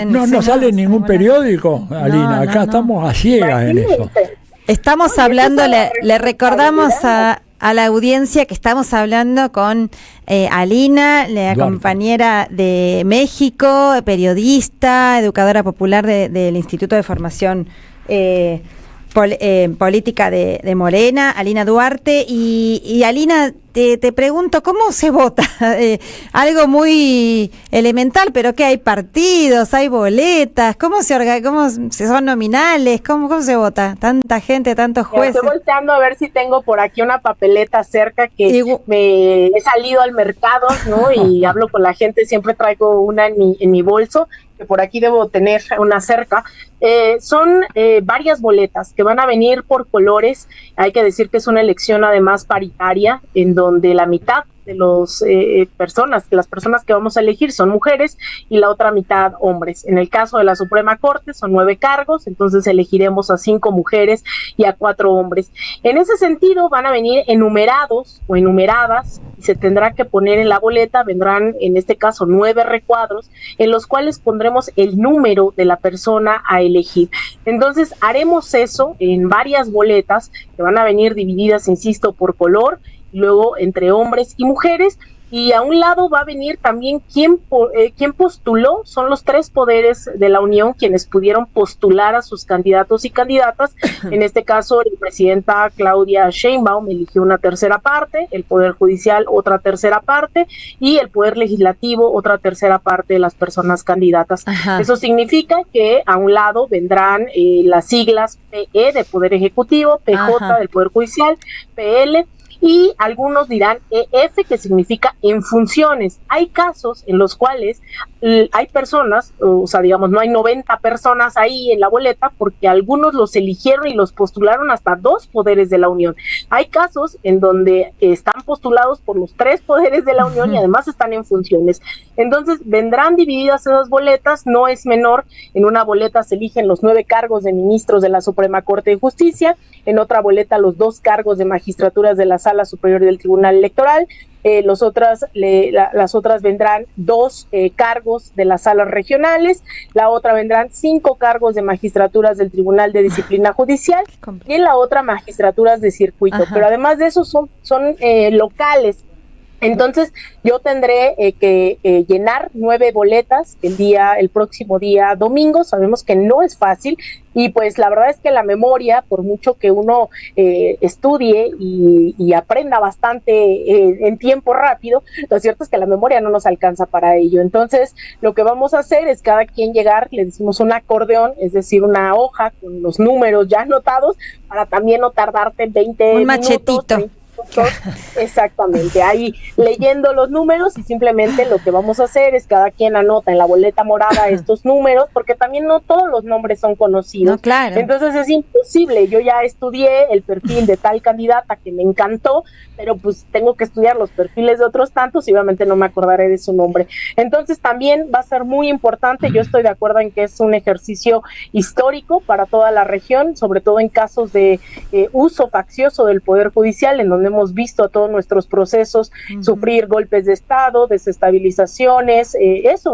No sale en ningún periódico, Alina. Acá estamos a ciegas en eso. Estamos hablando, le recordamos a la audiencia que estamos hablando con Alina, la compañera de México, periodista, educadora popular del Instituto de Formación Política de Morena, Alina Duarte. Y Alina, te pregunto, ¿cómo se vota? Algo muy elemental, pero ¿qué hay? ¿Partidos? ¿Hay boletas? ¿Cómo son nominales? ¿Cómo se vota? Tanta gente, tantos jueces. Estoy volteando a ver si tengo por aquí una papeleta cerca, que me he salido al mercado, ¿no? Y hablo con la gente, siempre traigo una en mi bolso, que por aquí debo tener una cerca. Son varias boletas que van a venir por colores. Hay que decir que es una elección además paritaria, en donde la mitad de las personas que vamos a elegir son mujeres y la otra mitad hombres. En el caso de la Suprema Corte son 9 cargos, entonces elegiremos a 5 mujeres y a 4 hombres. En ese sentido van a venir enumerados o enumeradas, y se tendrá que poner en la boleta. Vendrán en este caso 9 recuadros en los cuales pondremos el número de la persona a elegir. Entonces haremos eso en varias boletas que van a venir divididas, insisto, por color, luego entre hombres y mujeres, y a un lado va a venir también quién postuló. Son los 3 poderes de la Unión quienes pudieron postular a sus candidatos y candidatas. En este caso, la presidenta Claudia Sheinbaum eligió una tercera parte, el Poder Judicial otra tercera parte, y el Poder Legislativo otra tercera parte de las personas candidatas. Ajá. Eso significa que a un lado vendrán las siglas PE de Poder Ejecutivo, PJ Ajá. del Poder Judicial, PL, y algunos dirán EF, que significa en funciones. Hay casos en los cuales hay personas, o sea, digamos, no hay 90 personas ahí en la boleta, porque algunos los eligieron y los postularon hasta 2 poderes de la Unión. Hay casos en donde están postulados por los 3 poderes de la Unión y además están en funciones. Entonces vendrán divididas esas boletas, no es menor. En una boleta se eligen los 9 cargos de ministros de la Suprema Corte de Justicia, en otra boleta los 2 cargos de magistraturas de la Sala Superior del Tribunal Electoral. Las otras vendrán 2 cargos de las salas regionales, la otra vendrán 5 cargos de magistraturas del Tribunal de Disciplina Judicial y en la otra magistraturas de circuito. Ajá. Pero además de eso son locales. Entonces yo tendré que llenar 9 boletas el próximo día domingo. Sabemos que no es fácil y pues la verdad es que la memoria, por mucho que uno estudie y aprenda bastante en tiempo rápido, lo cierto es que la memoria no nos alcanza para ello. Entonces lo que vamos a hacer es cada quien llegar, le decimos un acordeón, es decir, una hoja con los números ya anotados para también no tardarte 20 minutos. Un machetito. Exactamente, ahí leyendo los números, y simplemente lo que vamos a hacer es cada quien anota en la boleta morada estos números, porque también no todos los nombres son conocidos. No, claro. Entonces es imposible. Yo ya estudié el perfil de tal candidata que me encantó, pero pues tengo que estudiar los perfiles de otros tantos y obviamente no me acordaré de su nombre. Entonces también va a ser muy importante. Yo estoy de acuerdo en que es un ejercicio histórico para toda la región, sobre todo en casos de uso faccioso del Poder Judicial, en donde hemos visto a todos nuestros procesos sufrir golpes de Estado, desestabilizaciones,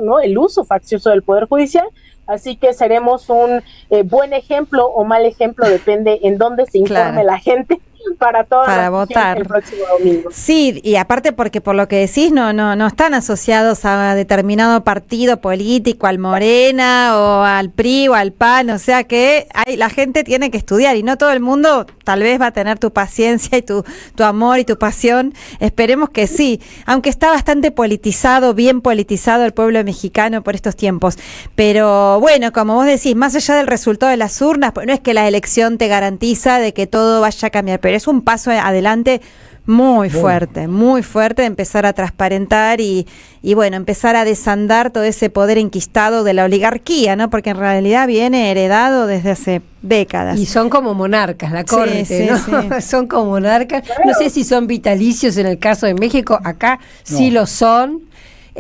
¿no? El uso faccioso del Poder Judicial. Así que seremos un buen ejemplo o mal ejemplo, depende en dónde se informe la gente, para votar el próximo domingo. Sí, y aparte porque por lo que decís no están asociados a determinado partido político, al Morena o al PRI o al PAN, o sea que la gente tiene que estudiar y no todo el mundo tal vez va a tener tu paciencia y tu amor y tu pasión. Esperemos que sí, aunque está bastante politizado, bien politizado el pueblo mexicano por estos tiempos, pero bueno, como vos decís, más allá del resultado de las urnas, pues no es que la elección te garantiza de que todo vaya a cambiar, pero es un paso adelante muy fuerte de empezar a transparentar y bueno, empezar a desandar todo ese poder enquistado de la oligarquía, ¿no? Porque en realidad viene heredado desde hace décadas. Y son como monarcas, la corte, sí, ¿no? Sí. Son como monarcas. Claro. No sé si son vitalicios en el caso de México, acá sí lo son.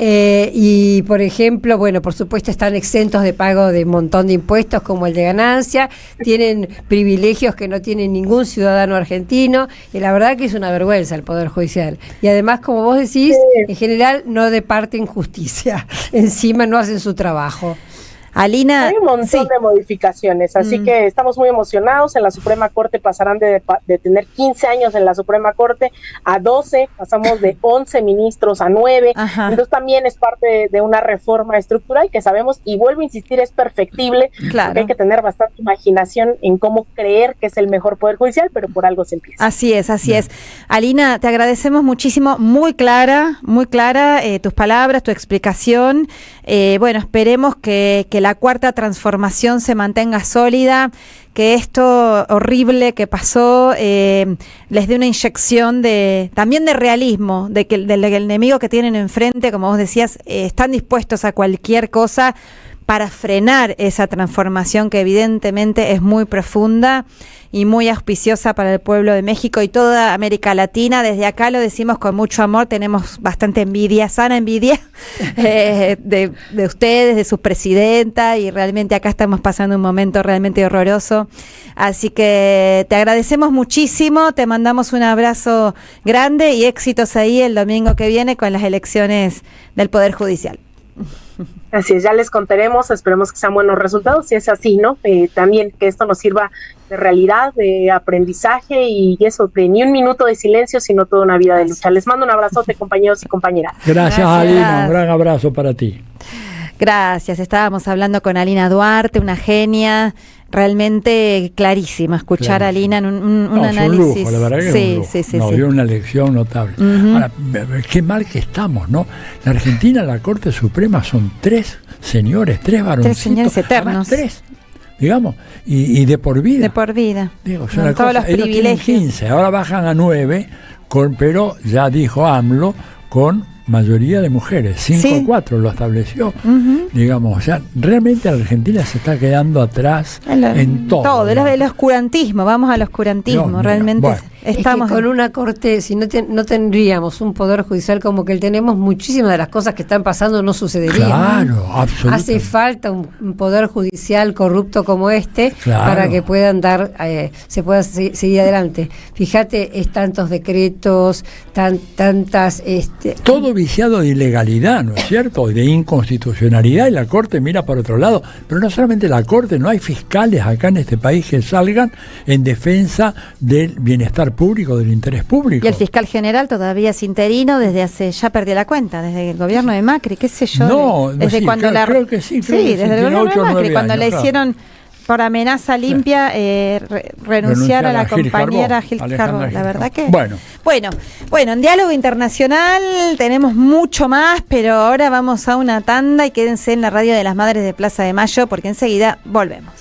Y por ejemplo, bueno, por supuesto están exentos de pago de un montón de impuestos como el de ganancia, tienen privilegios que no tiene ningún ciudadano argentino, y la verdad que es una vergüenza el Poder Judicial. Y además, como vos decís, en general no departen justicia, encima no hacen su trabajo. Alina, hay un montón de modificaciones, así que estamos muy emocionados. En la Suprema Corte pasarán de tener 15 años en la Suprema Corte a 12, pasamos de 11 ministros a 9. Ajá. Entonces también es parte de una reforma estructural que sabemos, y vuelvo a insistir, es perfectible. Claro. Porque hay que tener bastante imaginación en cómo creer que es el mejor Poder Judicial, pero por algo se empieza. Así es. Alina, te agradecemos muchísimo, muy clara tus palabras, tu explicación. Bueno, esperemos que la cuarta transformación se mantenga sólida, que esto horrible que pasó les dé una inyección también de realismo, del enemigo que tienen enfrente, como vos decías, están dispuestos a cualquier cosa para frenar esa transformación que evidentemente es muy profunda y muy auspiciosa para el pueblo de México y toda América Latina. Desde acá lo decimos con mucho amor, tenemos bastante envidia, sana envidia de ustedes, de su presidenta, y realmente acá estamos pasando un momento realmente horroroso. Así que te agradecemos muchísimo, te mandamos un abrazo grande y éxitos ahí el domingo que viene con las elecciones del Poder Judicial. Así es, ya les contaremos, esperemos que sean buenos resultados, si es así, ¿no? También que esto nos sirva de realidad, de aprendizaje y eso, de ni un minuto de silencio, sino toda una vida de lucha. Les mando un abrazote, compañeros y compañeras. Gracias, Alina, un gran abrazo para ti. Gracias, estábamos hablando con Alina Duarte, una genia, realmente clarísima, escuchar a Alina en un análisis. Un lujo, la verdad que es un lujo. Dio una lección notable. Ahora, qué mal que estamos, ¿no? En Argentina, la Corte Suprema son 3 señores, 3 varoncitos. 3 señores eternos. 3, digamos, y de por vida. De por vida. Digo, son todos los privilegios. 15, ahora bajan a 9, pero ya dijo AMLO, con mayoría de mujeres, 5-4 lo estableció, digamos, o sea, realmente la Argentina se está quedando atrás en todo. El oscurantismo, vamos al oscurantismo, realmente. Bueno. Estamos es que con una corte, si no tendríamos un poder judicial como que el tenemos, muchísimas de las cosas que están pasando no sucederían. Claro, absolutamente. Hace falta un poder judicial corrupto como este, para que puedan se pueda seguir adelante. Fíjate, es tantos decretos, tantas... Todo viciado de ilegalidad, ¿no es cierto? De inconstitucionalidad, y la Corte mira para otro lado. Pero no solamente la Corte, no hay fiscales acá en este país que salgan en defensa del bienestar público, del interés público. Y el fiscal general todavía es interino desde hace, ya perdió la cuenta, desde el gobierno de Macri, qué sé yo. No, desde sí, cuando creo que sí. Sí, desde el gobierno de Macri, cuando le hicieron por amenaza limpia renunciar a la compañera Gil Carbó. La verdad que... Bueno, en Diálogo Internacional tenemos mucho más, pero ahora vamos a una tanda y quédense en la radio de las Madres de Plaza de Mayo porque enseguida volvemos.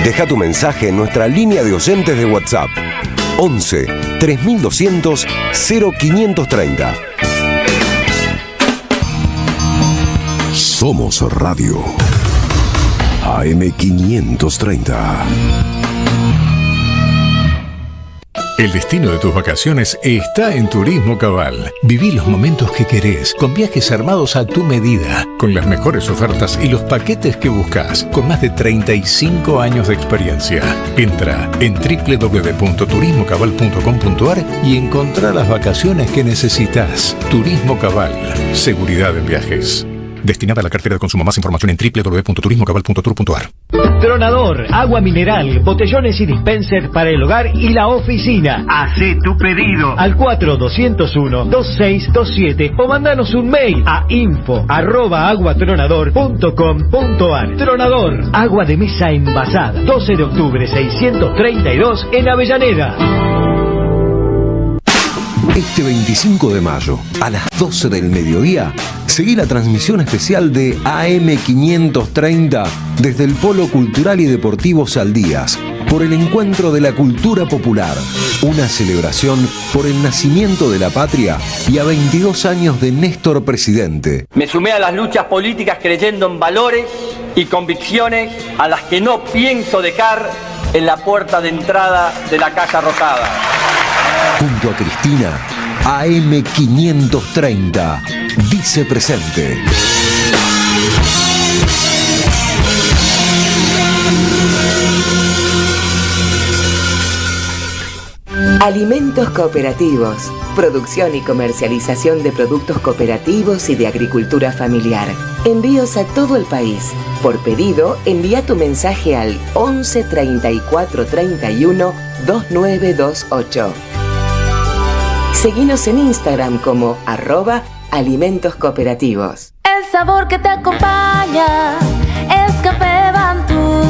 Deja tu mensaje en nuestra línea de oyentes de WhatsApp 11 3200 0530. Somos Radio AM530. El destino de tus vacaciones está en Turismo Cabal. Viví los momentos que querés, con viajes armados a tu medida, con las mejores ofertas y los paquetes que buscas, con más de 35 años de experiencia. Entra en www.turismocabal.com.ar y encontrá las vacaciones que necesitas. Turismo Cabal, seguridad en viajes. Destinada a la cartera de consumo. Más información en www.turismocabal.tour.ar. Tronador, agua mineral, botellones y dispenser para el hogar y la oficina. Hacé tu pedido al 4201-2627 o mandanos un mail a info@aguatronador.com.ar. Tronador, agua de mesa envasada. 12 de octubre 632 en Avellaneda. Este 25 de mayo, a las 12 del mediodía, seguí la transmisión especial de AM530 desde el Polo Cultural y Deportivo Saldías, por el Encuentro de la Cultura Popular, una celebración por el nacimiento de la patria y a 22 años de Néstor presidente. Me sumé a las luchas políticas creyendo en valores y convicciones a las que no pienso dejar en la puerta de entrada de la Casa Rosada. Junto a Cristina, AM530 dice presente. Alimentos cooperativos. Producción y comercialización de productos cooperativos y de agricultura familiar. Envíos a todo el país. Por pedido, envía tu mensaje al 11 34 31 2928. Seguinos en Instagram como @alimentoscooperativos. El sabor que te acompaña es Café Bantú.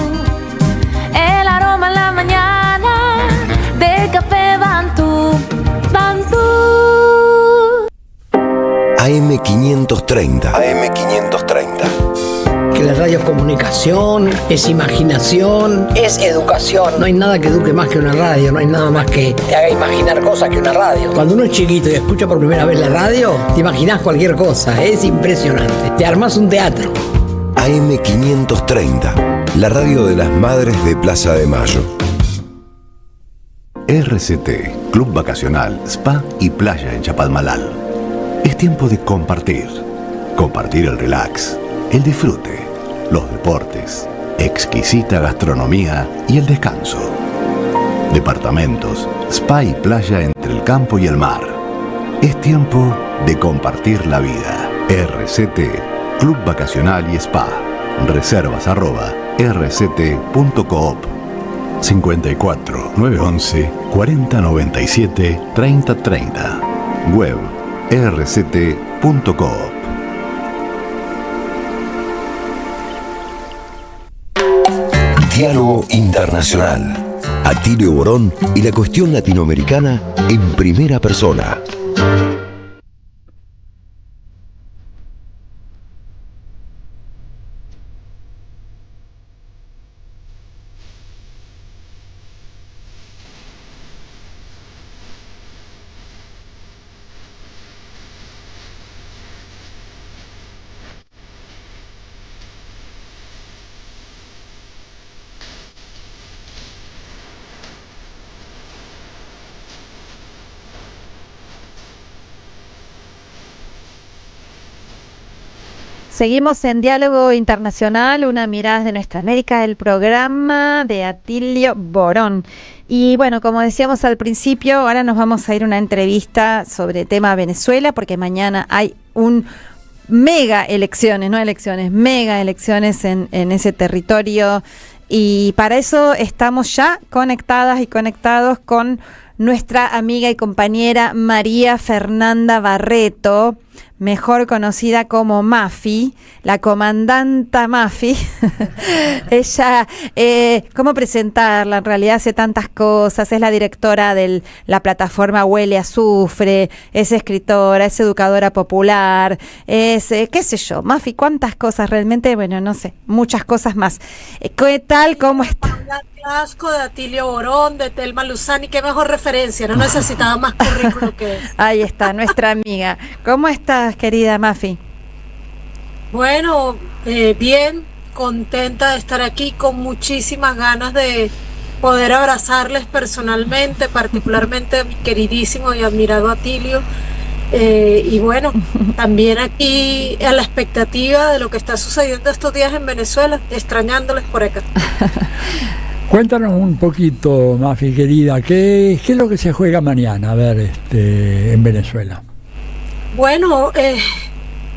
El aroma en la mañana del Café Bantú. Bantú. AM530. AM530. Que la radio es comunicación, es imaginación, es educación. No hay nada que eduque más que una radio, no hay nada más que te haga imaginar cosas que una radio. Cuando uno es chiquito y escucha por primera vez la radio, te imaginás cualquier cosa, es impresionante. Te armás un teatro. AM530, la radio de las Madres de Plaza de Mayo. RCT, Club Vacacional, Spa y Playa en Chapalmalal. Es tiempo de compartir. Compartir el relax, el disfrute, los deportes, exquisita gastronomía y el descanso. Departamentos, spa y playa entre el campo y el mar. Es tiempo de compartir la vida. RCT, Club Vacacional y Spa. Reservas @rct.coop. 54 911 4097 3030. Web rct.coop. Diálogo Internacional. Atilio Borón y la cuestión latinoamericana en primera persona. Seguimos en Diálogo Internacional, una mirada de nuestra América, el programa de Atilio Borón. Y bueno, como decíamos al principio, ahora nos vamos a ir a una entrevista sobre tema Venezuela, porque mañana hay mega elecciones en ese territorio. Y para eso estamos ya conectadas y conectados con nuestra amiga y compañera María Fernanda Barreto, mejor conocida como Mafi, la comandanta Mafi. Ella, ¿cómo presentarla? En realidad hace tantas cosas, es la directora de la plataforma Huele a Azufre, es escritora, es educadora popular, es, qué sé yo, Mafi, cuántas cosas realmente, bueno, no sé, muchas cosas más. ¿Qué tal? ¿Cómo está? Asco de Atilio Borón, de Telma Luzani, qué mejor referencia, no necesitaba más currículum que eso. Ahí está, nuestra amiga. ¿Cómo estás, querida Mafi? Bueno, bien, contenta de estar aquí, con muchísimas ganas de poder abrazarles personalmente, particularmente a mi queridísimo y admirado Atilio. Y bueno, también aquí a la expectativa de lo que está sucediendo estos días en Venezuela, extrañándoles por acá. Cuéntanos un poquito, Mafi, querida, ¿qué es lo que se juega mañana, a ver, en Venezuela? Bueno,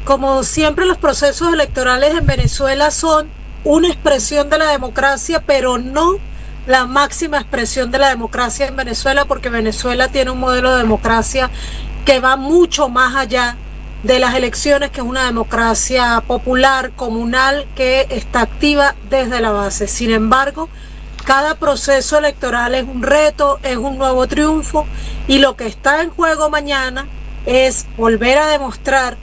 como siempre los procesos electorales en Venezuela son una expresión de la democracia, pero no la máxima expresión de la democracia en Venezuela, porque Venezuela tiene un modelo de democracia que va mucho más allá de las elecciones, que es una democracia popular, comunal, que está activa desde la base. Sin embargo, cada proceso electoral es un reto, es un nuevo triunfo, y lo que está en juego mañana es volver a demostrar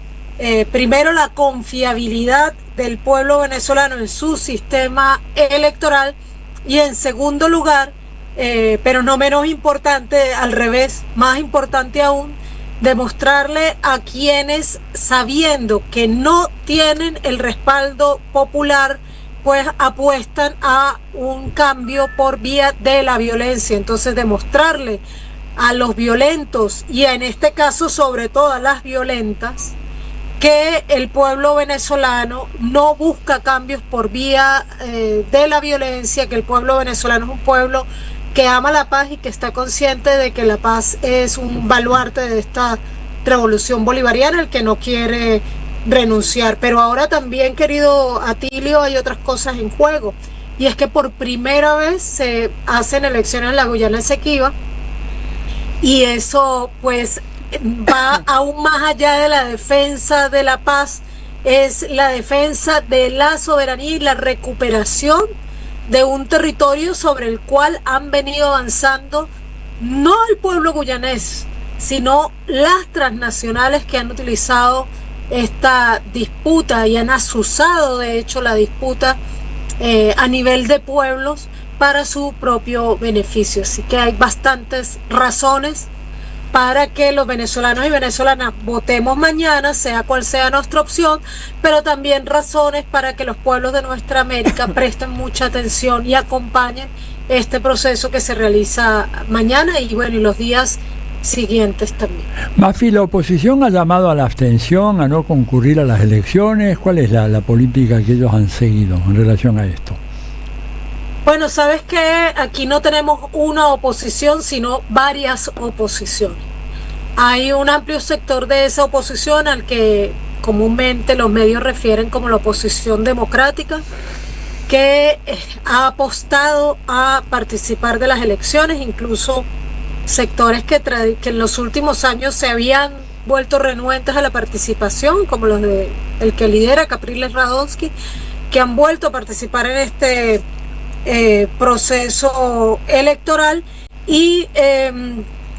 primero la confiabilidad del pueblo venezolano en su sistema electoral, y en segundo lugar, pero no menos importante, al revés, más importante aún, demostrarle a quienes, sabiendo que no tienen el respaldo popular, pues apuestan a un cambio por vía de la violencia. Entonces, demostrarle a los violentos, y en este caso sobre todo a las violentas, que el pueblo venezolano no busca cambios por vía de la violencia, que el pueblo venezolano es un pueblo que ama la paz y que está consciente de que la paz es un baluarte de esta revolución bolivariana, el que no quiere renunciar. Pero ahora también, querido Atilio, hay otras cosas en juego, y es que por primera vez se hacen elecciones en la Guyana Esequiba, y eso pues va aún más allá de la defensa de la paz, es la defensa de la soberanía y la recuperación de un territorio sobre el cual han venido avanzando no el pueblo guyanés, sino las transnacionales que han utilizado esta disputa y han azuzado de hecho la disputa a nivel de pueblos para su propio beneficio. Así que hay bastantes razones para que los venezolanos y venezolanas votemos mañana, sea cual sea nuestra opción, pero también razones para que los pueblos de nuestra América presten mucha atención y acompañen este proceso que se realiza mañana y bueno, y los días siguientes también. Mafi, ¿la oposición ha llamado a la abstención, a no concurrir a las elecciones? ¿Cuál es la política que ellos han seguido en relación a esto? Bueno, sabes que aquí no tenemos una oposición, sino varias oposiciones. Hay un amplio sector de esa oposición al que comúnmente los medios refieren como la oposición democrática, que ha apostado a participar de las elecciones, incluso sectores que en los últimos años se habían vuelto renuentes a la participación, como los de el que lidera Capriles Radonsky, que han vuelto a participar en este proceso electoral. Y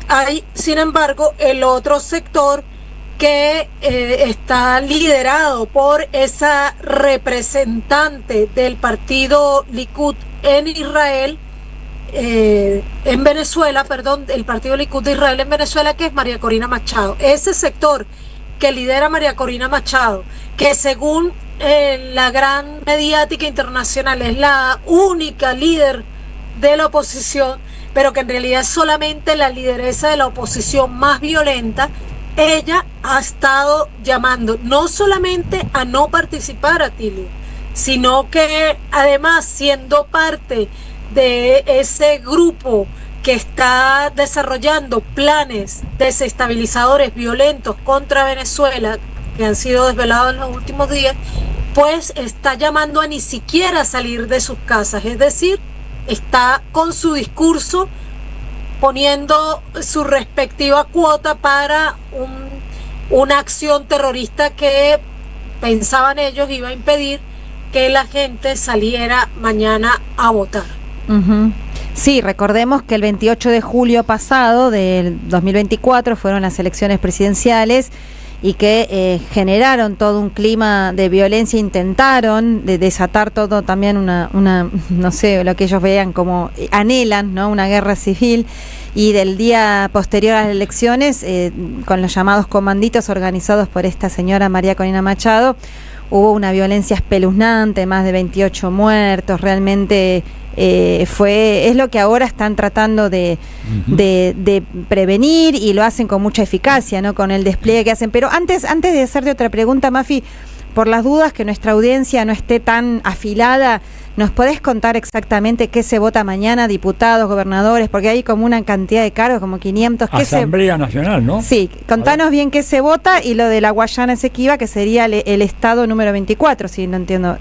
hay, sin embargo, el otro sector que está liderado por esa representante del partido Likud en Israel, en Venezuela, perdón, el partido Likud de Israel en Venezuela, que es María Corina Machado. Ese sector que lidera María Corina Machado, que según la gran mediática internacional es la única líder de la oposición, pero que en realidad es solamente la lideresa de la oposición más violenta, ella ha estado llamando no solamente a no participar, Atilio, sino que además, siendo parte de ese grupo que está desarrollando planes desestabilizadores violentos contra Venezuela, que han sido desvelados en los últimos días, pues está llamando a ni siquiera salir de sus casas, es decir, está con su discurso poniendo su respectiva cuota para una acción terrorista que pensaban ellos iba a impedir que la gente saliera mañana a votar. Uh-huh. Sí, recordemos que el 28 de julio pasado del 2024 fueron las elecciones presidenciales y que generaron todo un clima de violencia, intentaron de desatar todo también una no sé, lo que ellos vean como anhelan, ¿no? Una guerra civil, y del día posterior a las elecciones, con los llamados comanditos organizados por esta señora María Corina Machado, hubo una violencia espeluznante, más de 28 muertos, realmente es lo que ahora están tratando de prevenir, y lo hacen con mucha eficacia, ¿no? Con el despliegue que hacen. Pero antes de hacerte otra pregunta, Mafi, por las dudas que nuestra audiencia no esté tan afilada, ¿nos podés contar exactamente qué se vota mañana? Diputados, gobernadores, porque hay como una cantidad de cargos, como 500. Asamblea Nacional, ¿no? Sí, contanos bien qué se vota, y lo de la Guayana Esequiba, que sería el estado número 24, si lo entiendo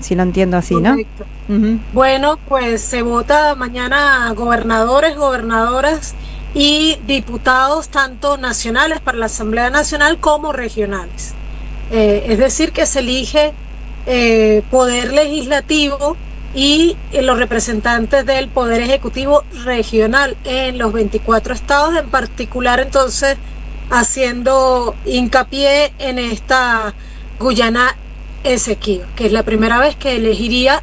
así, ¿no? Correcto. Uh-huh. Bueno, pues se vota mañana gobernadoras y diputados, tanto nacionales para la Asamblea Nacional como regionales. Es decir, que se elige poder legislativo y los representantes del Poder Ejecutivo regional en los 24 estados, en particular entonces haciendo hincapié en esta Guyana Esequiba, que es la primera vez que elegiría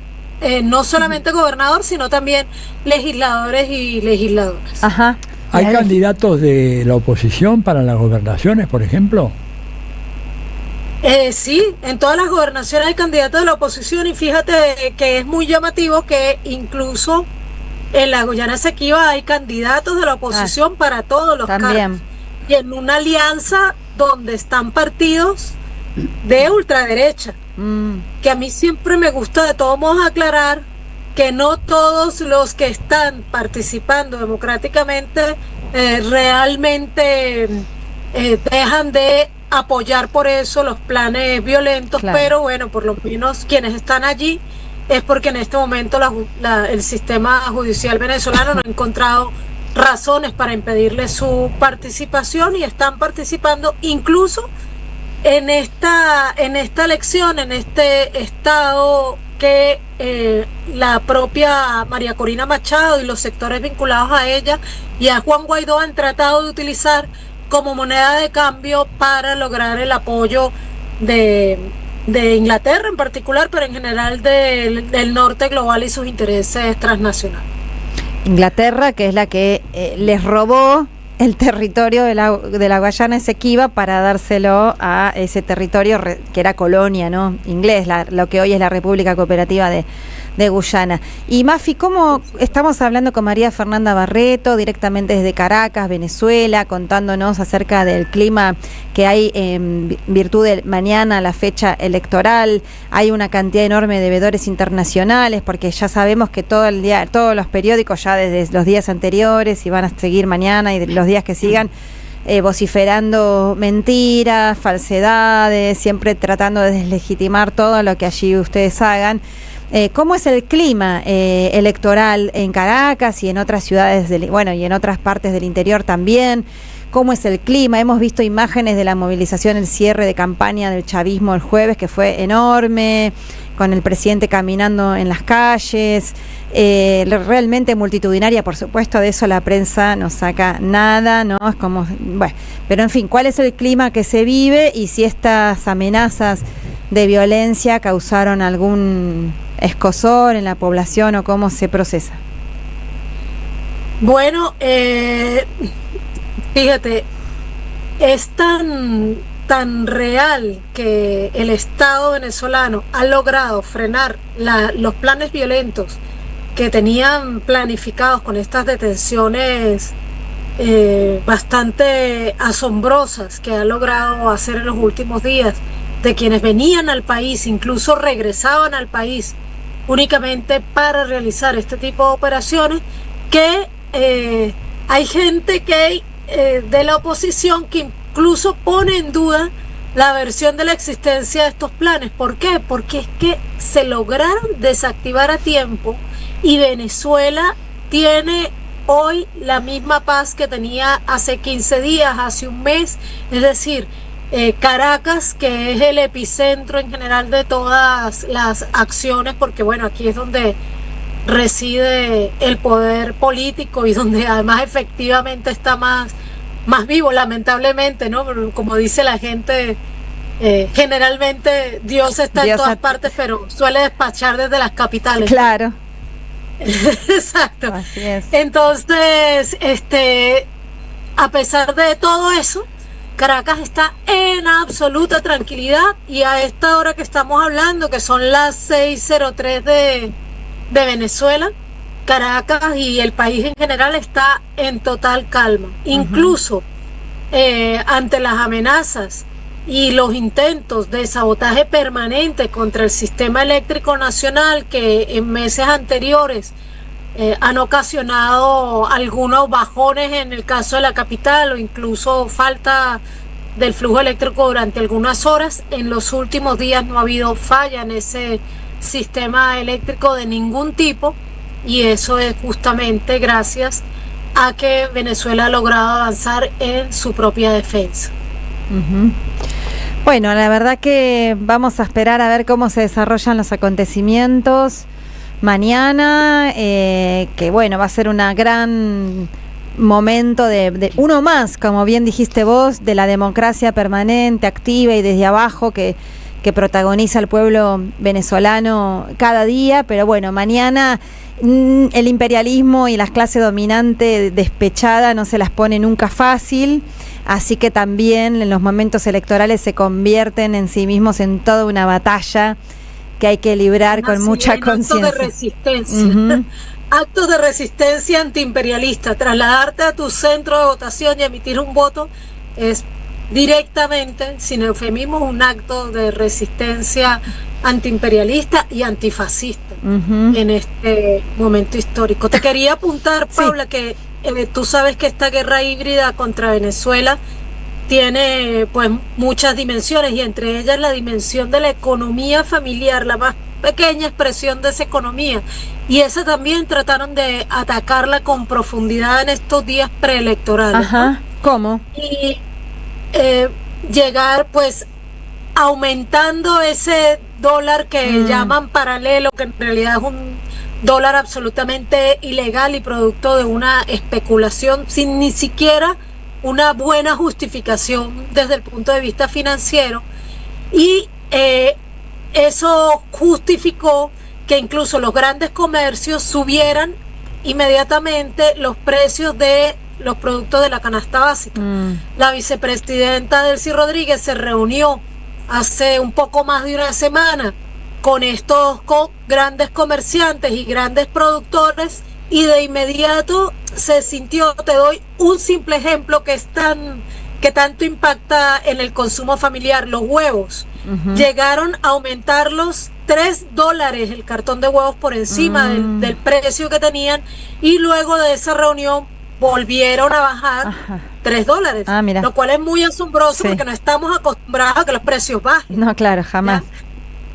no solamente gobernador, sino también legisladores y legisladoras. Ajá. ¿Hay candidatos de la oposición para las gobernaciones, por ejemplo? Sí, en todas las gobernaciones hay candidatos de la oposición, y fíjate que es muy llamativo que incluso en la Guyana Esequiba hay candidatos de la oposición para todos los cargos, y en una alianza donde están partidos de ultraderecha, que a mí siempre me gusta de todos modos aclarar que no todos los que están participando democráticamente realmente dejan de apoyar por eso los planes violentos, claro. Pero bueno, por lo menos quienes están allí es porque en este momento el sistema judicial venezolano no ha encontrado razones para impedirle su participación, y están participando incluso en esta elección, en este estado que la propia María Corina Machado y los sectores vinculados a ella y a Juan Guaidó han tratado de utilizar como moneda de cambio para lograr el apoyo de Inglaterra en particular, pero en general del norte global y sus intereses transnacionales. Inglaterra, que es la que les robó el territorio de la Guayana Esequiba para dárselo a ese territorio que era colonia, ¿no? Inglés, lo que hoy es la República Cooperativa de Guyana. Y Mafi, ¿cómo estamos hablando con María Fernanda Barreto, directamente desde Caracas, Venezuela, contándonos acerca del clima que hay en virtud de mañana, la fecha electoral? Hay una cantidad enorme de veedores internacionales, porque ya sabemos que todo el día, todos los periódicos ya desde los días anteriores, y van a seguir mañana y los días que sigan, vociferando mentiras, falsedades, siempre tratando de deslegitimar todo lo que allí ustedes hagan. ¿Cómo es el clima electoral en Caracas y en otras ciudades, y en otras partes del interior también? ¿Cómo es el clima? Hemos visto imágenes de la movilización, el cierre de campaña del chavismo el jueves, que fue enorme, con el presidente caminando en las calles, realmente multitudinaria. Por supuesto, de eso la prensa no saca nada, ¿no? Es como, bueno, pero en fin, ¿cuál es el clima que se vive, y si estas amenazas de violencia causaron algún escozor en la población, o cómo se procesa? Bueno, fíjate, es tan real que el Estado venezolano ha logrado frenar los planes violentos que tenían planificados con estas detenciones bastante asombrosas que ha logrado hacer en los últimos días, de quienes venían al país, incluso regresaban al país únicamente para realizar este tipo de operaciones, que hay gente que de la oposición que incluso pone en duda la versión de la existencia de estos planes. ¿Por qué? Porque es que se lograron desactivar a tiempo, y Venezuela tiene hoy la misma paz que tenía hace 15 días, hace un mes. Es decir, Caracas, que es el epicentro en general de todas las acciones, porque bueno, aquí es donde reside el poder político y donde además efectivamente está más vivo, lamentablemente, ¿no? Como dice la gente, generalmente Dios está en todas partes, pero suele despachar desde las capitales. Claro. Exacto. Así es. Entonces, a pesar de todo eso, Caracas está en absoluta tranquilidad, y a esta hora que estamos hablando, que son las 6:03 de Venezuela, Caracas y el país en general está en total calma. Incluso ante las amenazas y los intentos de sabotaje permanente contra el sistema eléctrico nacional, que en meses anteriores han ocasionado algunos bajones en el caso de la capital, o incluso falta del flujo eléctrico durante algunas horas, en los últimos días no ha habido falla en ese sistema eléctrico de ningún tipo, y eso es justamente gracias a que Venezuela ha logrado avanzar en su propia defensa. Bueno, la verdad que vamos a esperar a ver cómo se desarrollan los acontecimientos mañana, que bueno, va a ser una gran momento de uno más, como bien dijiste vos, de la democracia permanente, activa y desde abajo que protagoniza el pueblo venezolano cada día. Pero bueno, mañana el imperialismo y las clases dominantes despechada no se las pone nunca fácil, así que también en los momentos electorales se convierten en sí mismos en toda una batalla que hay que librar con mucha conciencia. Actos de resistencia, actos de resistencia antiimperialista. Trasladarte a tu centro de votación y emitir un voto es directamente, sin eufemismo, un acto de resistencia antiimperialista y antifascista en este momento histórico. Te quería apuntar, Paula, que tú sabes que esta guerra híbrida contra Venezuela tiene pues muchas dimensiones, y entre ellas la dimensión de la economía familiar, la más pequeña expresión de esa economía, y esa también trataron de atacarla con profundidad en estos días preelectorales. Ajá. ¿Cómo? Y llegar pues aumentando ese dólar que llaman paralelo, que en realidad es un dólar absolutamente ilegal y producto de una especulación sin ni siquiera una buena justificación desde el punto de vista financiero, y eso justificó que incluso los grandes comercios subieran inmediatamente los precios de los productos de la canasta básica. La vicepresidenta Delcy Rodríguez se reunió hace un poco más de una semana con estos grandes comerciantes y grandes productores, y de inmediato se sintió, te doy un simple ejemplo que tanto impacta en el consumo familiar: los huevos. Llegaron a aumentarlos $3 el cartón de huevos por encima del precio que tenían, y luego de esa reunión volvieron a bajar $3, lo cual es muy asombroso, porque no estamos acostumbrados a que los precios bajen. No, claro, jamás.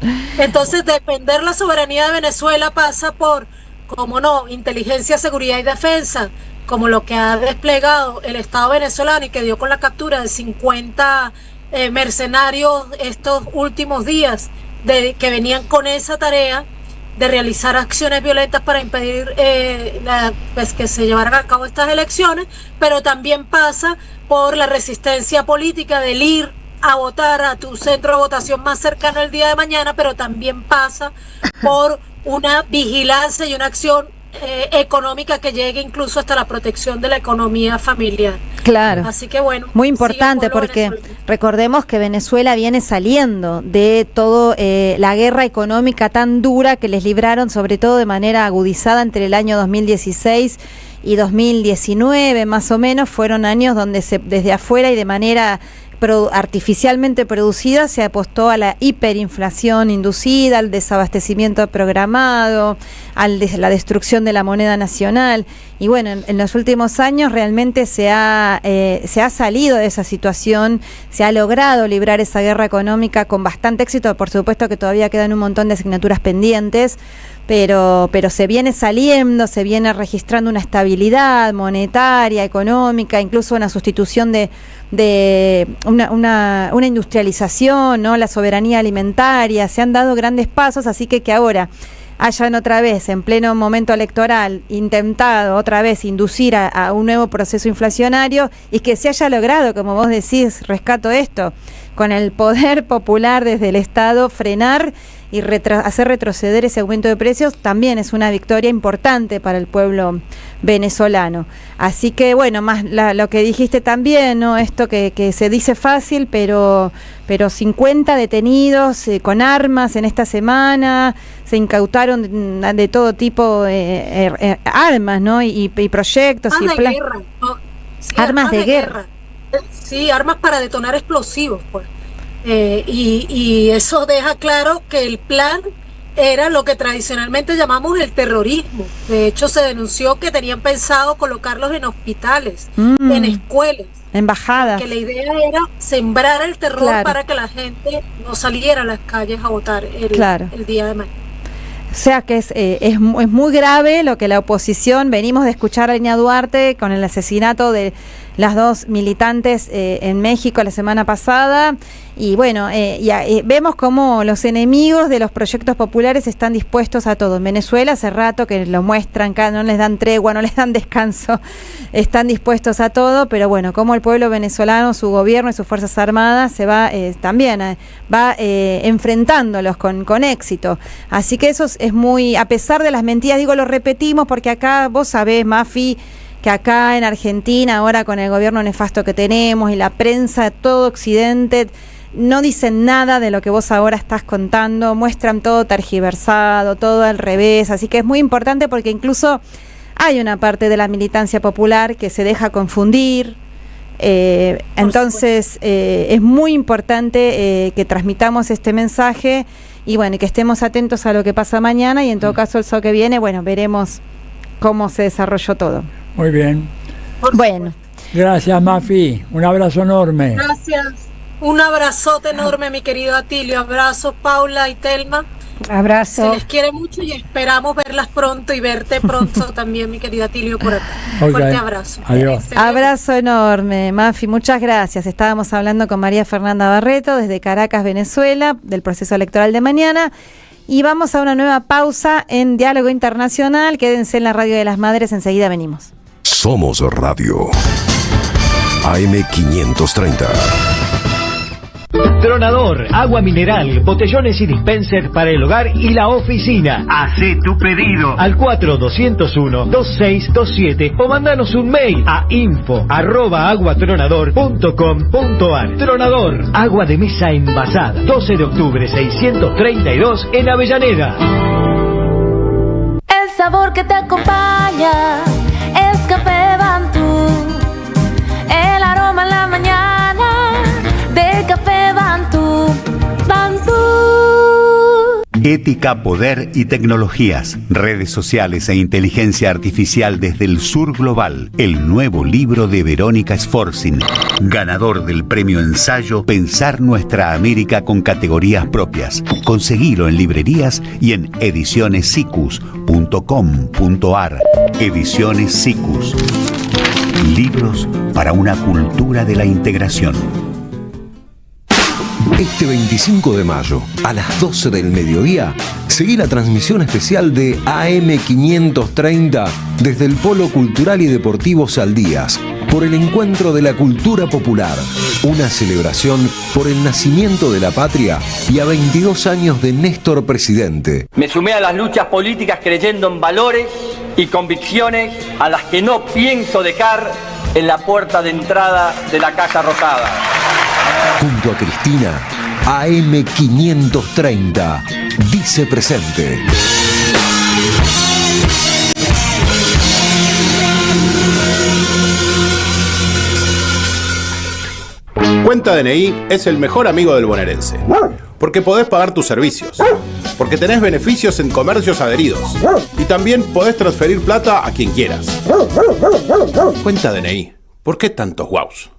¿Ya? Entonces, defender la soberanía de Venezuela pasa por, como no, inteligencia, seguridad y defensa, como lo que ha desplegado el Estado venezolano, y que dio con la captura de 50 mercenarios estos últimos días, que venían con esa tarea de realizar acciones violentas para impedir pues que se llevaran a cabo estas elecciones. Pero también pasa por la resistencia política del ir a votar a tu centro de votación más cercano el día de mañana, pero también pasa por una vigilancia y una acción económica que llegue incluso hasta la protección de la economía familiar. Claro. Así que bueno, muy importante, porque recordemos que Venezuela viene saliendo de todo la guerra económica tan dura que les libraron, sobre todo de manera agudizada entre el año 2016 y 2019, más o menos. Fueron años donde desde afuera y de manera artificialmente producida, se apostó a la hiperinflación inducida, al desabastecimiento programado, a la destrucción de la moneda nacional. Y bueno, en los últimos años realmente se ha salido de esa situación, se ha logrado librar esa guerra económica con bastante éxito. Por supuesto que todavía quedan un montón de asignaturas pendientes, pero se viene saliendo, se viene registrando una estabilidad monetaria, económica, incluso una sustitución de una industrialización, ¿no? La soberanía alimentaria, se han dado grandes pasos, así que ahora hayan otra vez, en pleno momento electoral, intentado otra vez inducir a un nuevo proceso inflacionario y que se haya logrado, como vos decís, rescato esto, con el poder popular desde el Estado, frenar y hacer retroceder ese aumento de precios, también es una victoria importante para el pueblo venezolano. Así que bueno, más lo que dijiste también, ¿no? Esto que se dice fácil, pero 50 detenidos con armas en esta semana, se incautaron de todo tipo armas, ¿no? Y proyectos y guerra, ¿no? Sí, armas de guerra. Sí, armas para detonar explosivos, pues. Y eso deja claro que el plan era lo que tradicionalmente llamamos el terrorismo. De hecho, se denunció que tenían pensado colocarlos en hospitales, en escuelas, embajadas. Que la idea era sembrar el terror para que la gente no saliera a las calles a votar el día de mañana. O sea que es muy grave lo que la oposición, venimos de escuchar a Eña Duarte con el asesinato de las dos militantes en México la semana pasada, y bueno, vemos cómo los enemigos de los proyectos populares están dispuestos a todo. En Venezuela hace rato que lo muestran, no les dan tregua, no les dan descanso, están dispuestos a todo, pero bueno, como el pueblo venezolano, su gobierno y sus Fuerzas Armadas se va también enfrentándolos con éxito. Así que eso es muy, a pesar de las mentiras, digo, lo repetimos porque acá vos sabés, Mafi, que acá en Argentina, ahora con el gobierno nefasto que tenemos y la prensa, todo Occidente, no dicen nada de lo que vos ahora estás contando, muestran todo tergiversado, todo al revés, así que es muy importante porque incluso hay una parte de la militancia popular que se deja confundir, entonces es muy importante que transmitamos este mensaje y bueno, que estemos atentos a lo que pasa mañana y en todo caso el sábado que viene, bueno, veremos cómo se desarrolló todo. Muy bien. Bueno. Gracias, Mafi. Un abrazo enorme. Gracias. Un abrazote enorme, mi querido Atilio. Abrazos, Paula y Telma. Abrazo. Se les quiere mucho y esperamos verlas pronto y verte pronto también, mi querido Atilio, por acá. Okay. Fuerte abrazo. Adiós. Abrazo enorme, Mafi. Muchas gracias. Estábamos hablando con María Fernanda Barreto desde Caracas, Venezuela, del proceso electoral de mañana. Y vamos a una nueva pausa en Diálogo Internacional. Quédense en la Radio de las Madres, enseguida venimos. Somos Radio AM530. Tronador, agua mineral, botellones y dispenser para el hogar y la oficina. Hacé tu pedido Al 4201-2627 o mandanos un mail a info@aguatronador.com.ar. Tronador, agua de mesa envasada. 12 de octubre 632 en Avellaneda. El sabor que te acompaña es Café Bantú. El aroma en la mañana del Café Bantú. Bantú. Ética, poder y tecnologías, redes sociales e inteligencia artificial desde el sur global. El nuevo libro de Verónica Sforzin, ganador del premio ensayo Pensar Nuestra América con categorías propias. Conseguilo en librerías y en edicionesicus.com.ar. Ediciones Sicus. Libros para una cultura de la integración. Este 25 de mayo, a las 12 del mediodía, seguí la transmisión especial de AM530 desde el Polo Cultural y Deportivo Saldías, por el encuentro de la cultura popular, una celebración por el nacimiento de la patria y a 22 años de Néstor presidente. Me sumé a las luchas políticas creyendo en valores y convicciones a las que no pienso dejar en la puerta de entrada de la Casa Rosada. Junto a Cristina, AM530 dice presente. Cuenta DNI es el mejor amigo del bonaerense, porque podés pagar tus servicios, porque tenés beneficios en comercios adheridos y también podés transferir plata a quien quieras. Cuenta DNI, ¿por qué tantos guaus?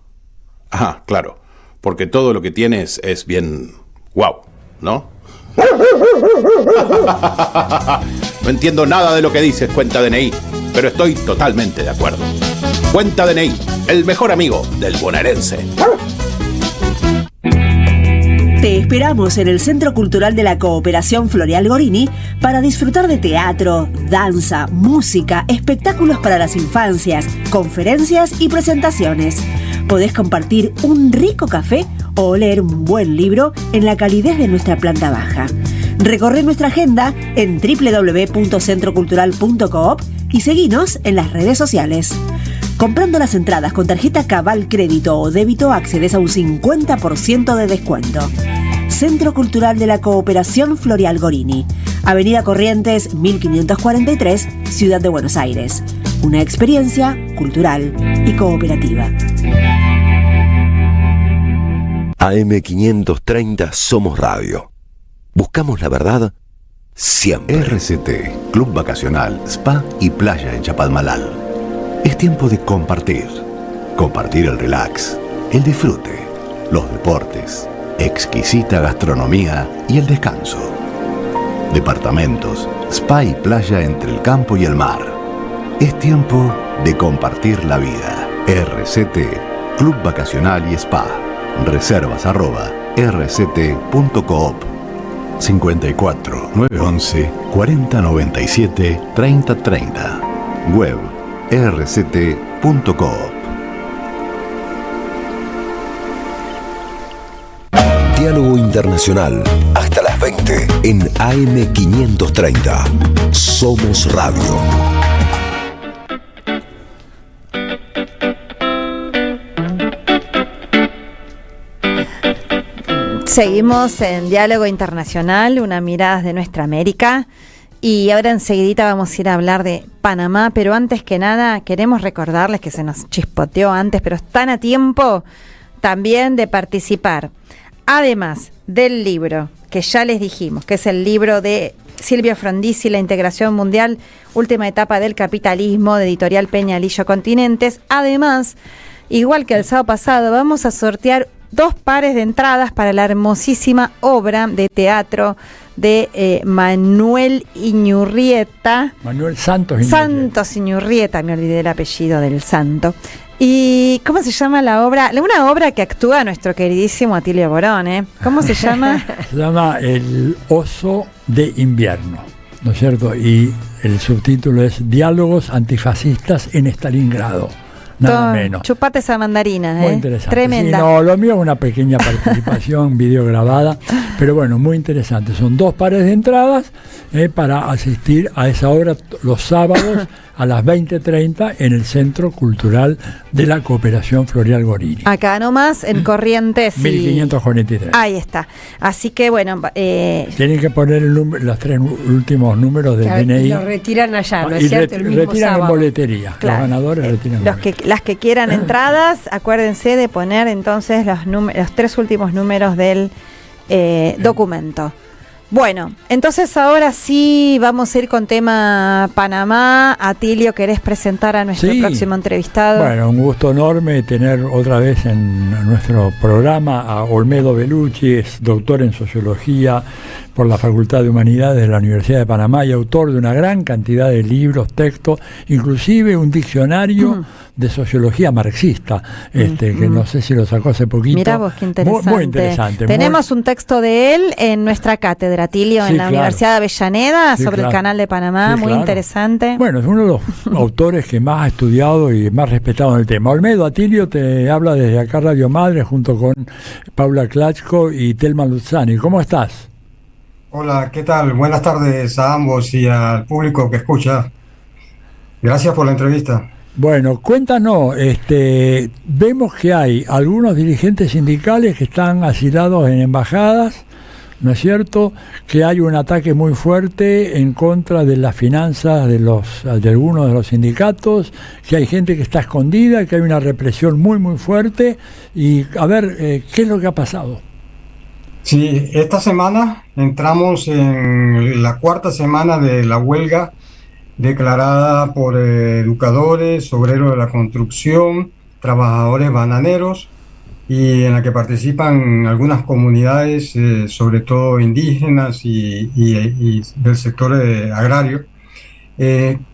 Ah, claro, porque todo lo que tienes es bien guau, ¿no? No entiendo nada de lo que dices, Cuenta DNI, pero estoy totalmente de acuerdo. Cuenta DNI, el mejor amigo del bonaerense. Te esperamos en el Centro Cultural de la Cooperación Floreal Gorini para disfrutar de teatro, danza, música, espectáculos para las infancias, conferencias y presentaciones. Podés compartir un rico café o leer un buen libro en la calidez de nuestra planta baja. Recorre nuestra agenda en www.centrocultural.coop y seguinos en las redes sociales. Comprando las entradas con tarjeta Cabal Crédito o Débito accedes a un 50% de descuento. Centro Cultural de la Cooperación Floreal Gorini, Avenida Corrientes 1543, Ciudad de Buenos Aires. Una experiencia cultural y cooperativa. AM530 Somos Radio. Buscamos la verdad siempre. RCT, Club Vacacional, Spa y Playa en Chapalmalal. Es tiempo de compartir. Compartir el relax, el disfrute, los deportes, exquisita gastronomía y el descanso. Departamentos, spa y playa entre el campo y el mar. Es tiempo de compartir la vida. RCT, Club Vacacional y Spa. Reservas @rct.coop. 54 911 4097 3030. Web rct.coop. Diálogo Internacional, hasta las 20 en AM530. Somos Radio. Seguimos en Diálogo Internacional, una mirada de nuestra América. Y ahora enseguidita vamos a ir a hablar de Panamá, pero antes que nada queremos recordarles que se nos chispoteó antes, pero están a tiempo también de participar. Además del libro que ya les dijimos, que es el libro de Silvio Frondizi, La integración mundial, última etapa del capitalismo, de Editorial Peñalillo Continentes. Además, igual que el sábado pasado, vamos a sortear 2 pares de entradas para la hermosísima obra de teatro de Manuel Iñurrieta. Manuel Santos Iñurrieta. Santos Iñurrieta, me olvidé el apellido del santo. ¿Y cómo se llama la obra? Una obra que actúa nuestro queridísimo Atilio Borón, ¿eh? ¿Cómo se llama? Se llama El oso de invierno, ¿no es cierto? Y el subtítulo es Diálogos antifascistas en Stalingrado. Nada menos. Chupate esa mandarina, muy interesante. Tremenda. Sí, no, lo mío es una pequeña participación videograbada, pero bueno, muy interesante. Son 2 pares de entradas para asistir a esa obra los sábados a las 20:30 en el Centro Cultural de la Cooperación Floreal Gorini. Acá nomás, en Corrientes. 1543. Ahí está. Así que bueno. Tienen que poner los 3 últimos números del DNI. Lo retiran allá, ¿no es y cierto? El mismo retiran sábado. en boletería. Claro. Los ganadores retiran en boletería. Las que quieran entradas, acuérdense de poner entonces los 3 últimos números del documento. Bueno, entonces ahora sí vamos a ir con tema Panamá. Atilio, ¿querés presentar a nuestro próximo entrevistado? Bueno, un gusto enorme tener otra vez en nuestro programa a Olmedo Bellucci, es doctor en Sociología por la Facultad de Humanidades de la Universidad de Panamá y autor de una gran cantidad de libros, textos, inclusive un diccionario de sociología marxista, que no sé si lo sacó hace poquito. Mirá vos, qué interesante. Muy interesante. Tenemos un texto de él en nuestra cátedra, Atilio, en la Universidad de Avellaneda, sobre el Canal de Panamá, muy interesante. Bueno, es uno de los autores que más ha estudiado y más respetado en el tema. Olmedo, Atilio te habla desde acá Radio Madre, junto con Paula Klachko y Telma Luzzani. ¿Cómo estás? Hola, ¿qué tal? Buenas tardes a ambos y al público que escucha. Gracias por la entrevista. Bueno, cuéntanos, vemos que hay algunos dirigentes sindicales que están asilados en embajadas ¿no es cierto?, que hay un ataque muy fuerte en contra de las finanzas de algunos de los sindicatos, que hay gente que está escondida, que hay una represión muy, muy fuerte. Y a ver, ¿qué es lo que ha pasado? Sí, esta semana entramos en la cuarta semana de la huelga declarada por educadores, obreros de la construcción, trabajadores bananeros, y en la que participan algunas comunidades, sobre todo indígenas y del sector agrario,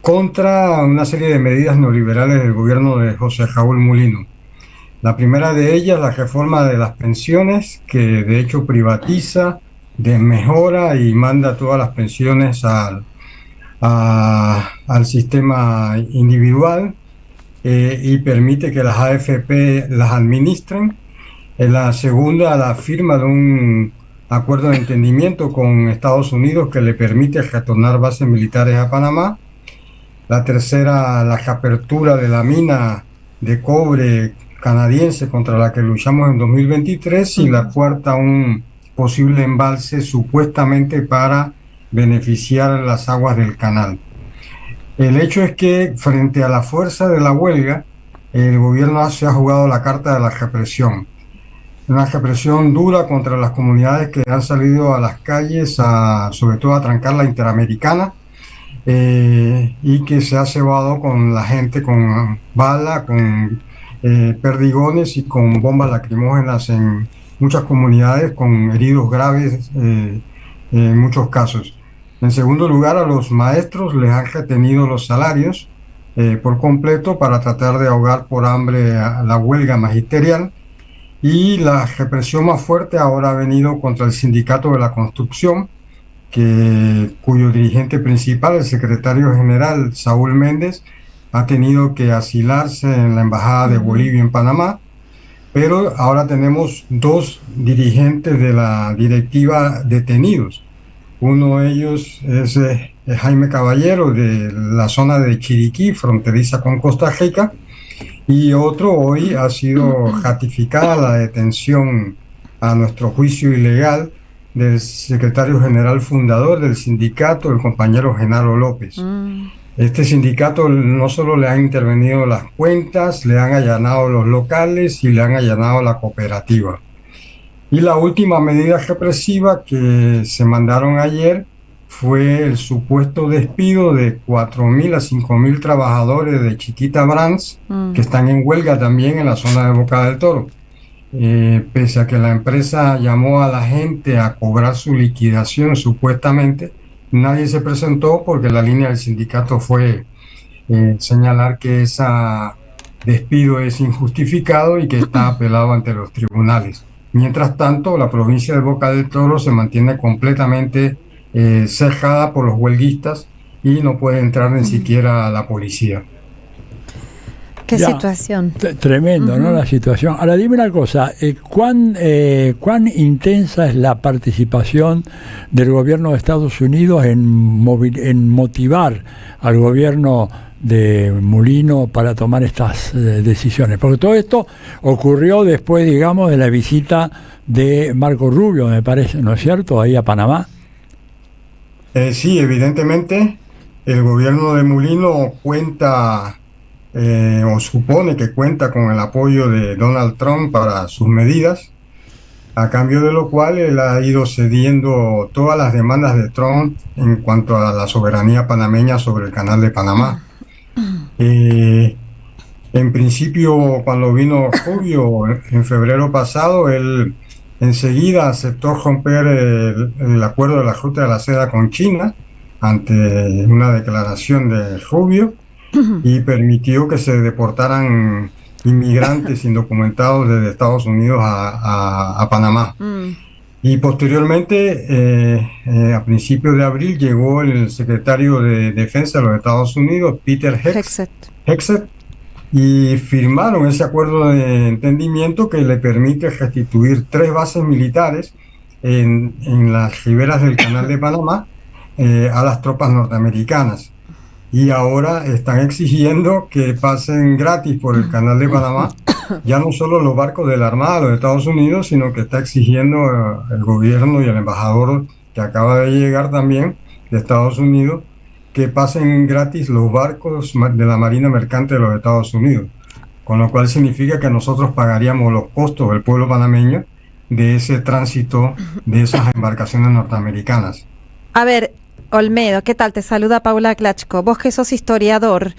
contra una serie de medidas neoliberales del gobierno de José Raúl Mulino. La primera de ellas, la reforma de las pensiones, que de hecho privatiza, desmejora y manda todas las pensiones al sistema individual, y permite que las AFP las administren. En la segunda, la firma de un acuerdo de entendimiento con Estados Unidos que le permite retornar bases militares a Panamá. La tercera, la reapertura de la mina de cobre canadiense contra la que luchamos en 2023. Y la cuarta, un posible embalse supuestamente para beneficiar las aguas del canal. El hecho es que frente a la fuerza de la huelga, el gobierno se ha jugado la carta de la represión. Una represión dura contra las comunidades que han salido a las calles, sobre todo a trancar la Interamericana, y que se ha cebado con la gente con bala, con perdigones y con bombas lacrimógenas en muchas comunidades, con heridos graves en muchos casos. En segundo lugar, a los maestros les han retenido los salarios por completo para tratar de ahogar por hambre a la huelga magisterial. Y la represión más fuerte ahora ha venido contra el sindicato de la construcción, cuyo dirigente principal, el secretario general Saúl Méndez, ha tenido que asilarse en la embajada de Bolivia en Panamá. Pero ahora tenemos dos dirigentes de la directiva detenidos. Uno de ellos es Jaime Caballero, de la zona de Chiriquí, fronteriza con Costa Rica. Y otro, hoy ha sido ratificada la detención, a nuestro juicio ilegal, del secretario general fundador del sindicato, el compañero Genaro López. Este sindicato no solo le ha intervenido las cuentas, le han allanado los locales y le han allanado la cooperativa. Y la última medida represiva que se mandaron ayer fue el supuesto despido de 4.000 a 5.000 trabajadores de Chiquita Brands, que están en huelga también en la zona de Boca del Toro. Pese a que la empresa llamó a la gente a cobrar su liquidación supuestamente, nadie se presentó porque la línea del sindicato fue señalar que ese despido es injustificado y que está apelado ante los tribunales. Mientras tanto, la provincia de Boca del Toro se mantiene completamente cerrada por los huelguistas y no puede entrar ni siquiera la policía. Qué situación. Tremendo, ¿no? La situación. Ahora dime una cosa, ¿cuán intensa es la participación del gobierno de Estados Unidos en motivar al gobierno de Mulino para tomar estas decisiones? Porque todo esto ocurrió después, digamos, de la visita de Marco Rubio, me parece, ¿no es cierto?, ahí a Panamá. Sí, evidentemente el gobierno de Mulino cuenta o supone que cuenta con el apoyo de Donald Trump para sus medidas, a cambio de lo cual él ha ido cediendo todas las demandas de Trump en cuanto a la soberanía panameña sobre el canal de Panamá. En principio, cuando vino Rubio en febrero pasado, él enseguida aceptó romper el acuerdo de la Ruta de la Seda con China ante una declaración de Rubio, y permitió que se deportaran inmigrantes indocumentados desde Estados Unidos a Panamá. Y posteriormente, a principios de abril, llegó el secretario de Defensa de los Estados Unidos, Peter Hegseth, y firmaron ese acuerdo de entendimiento que le permite restituir 3 bases militares en las riberas del canal de Panamá a las tropas norteamericanas. Y ahora están exigiendo que pasen gratis por el canal de Panamá ya no solo los barcos de la Armada de los Estados Unidos, sino que está exigiendo el gobierno y el embajador que acaba de llegar también de Estados Unidos, que pasen gratis los barcos de la Marina Mercante de los Estados Unidos, con lo cual significa que nosotros pagaríamos los costos del pueblo panameño de ese tránsito de esas embarcaciones norteamericanas. A ver, Olmedo, ¿qué tal? Te saluda Paula Klachko. Vos que sos historiador,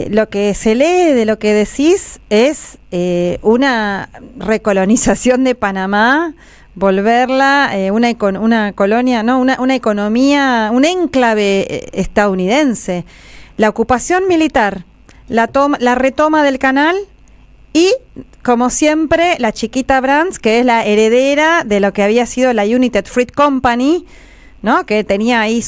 lo que se lee de lo que decís es una recolonización de Panamá, volverla una colonia, no, una economía, un enclave estadounidense. La ocupación militar, la retoma del canal y, como siempre, la chiquita Brands, que es la heredera de lo que había sido la United Fruit Company, ¿no? Que tenía ahí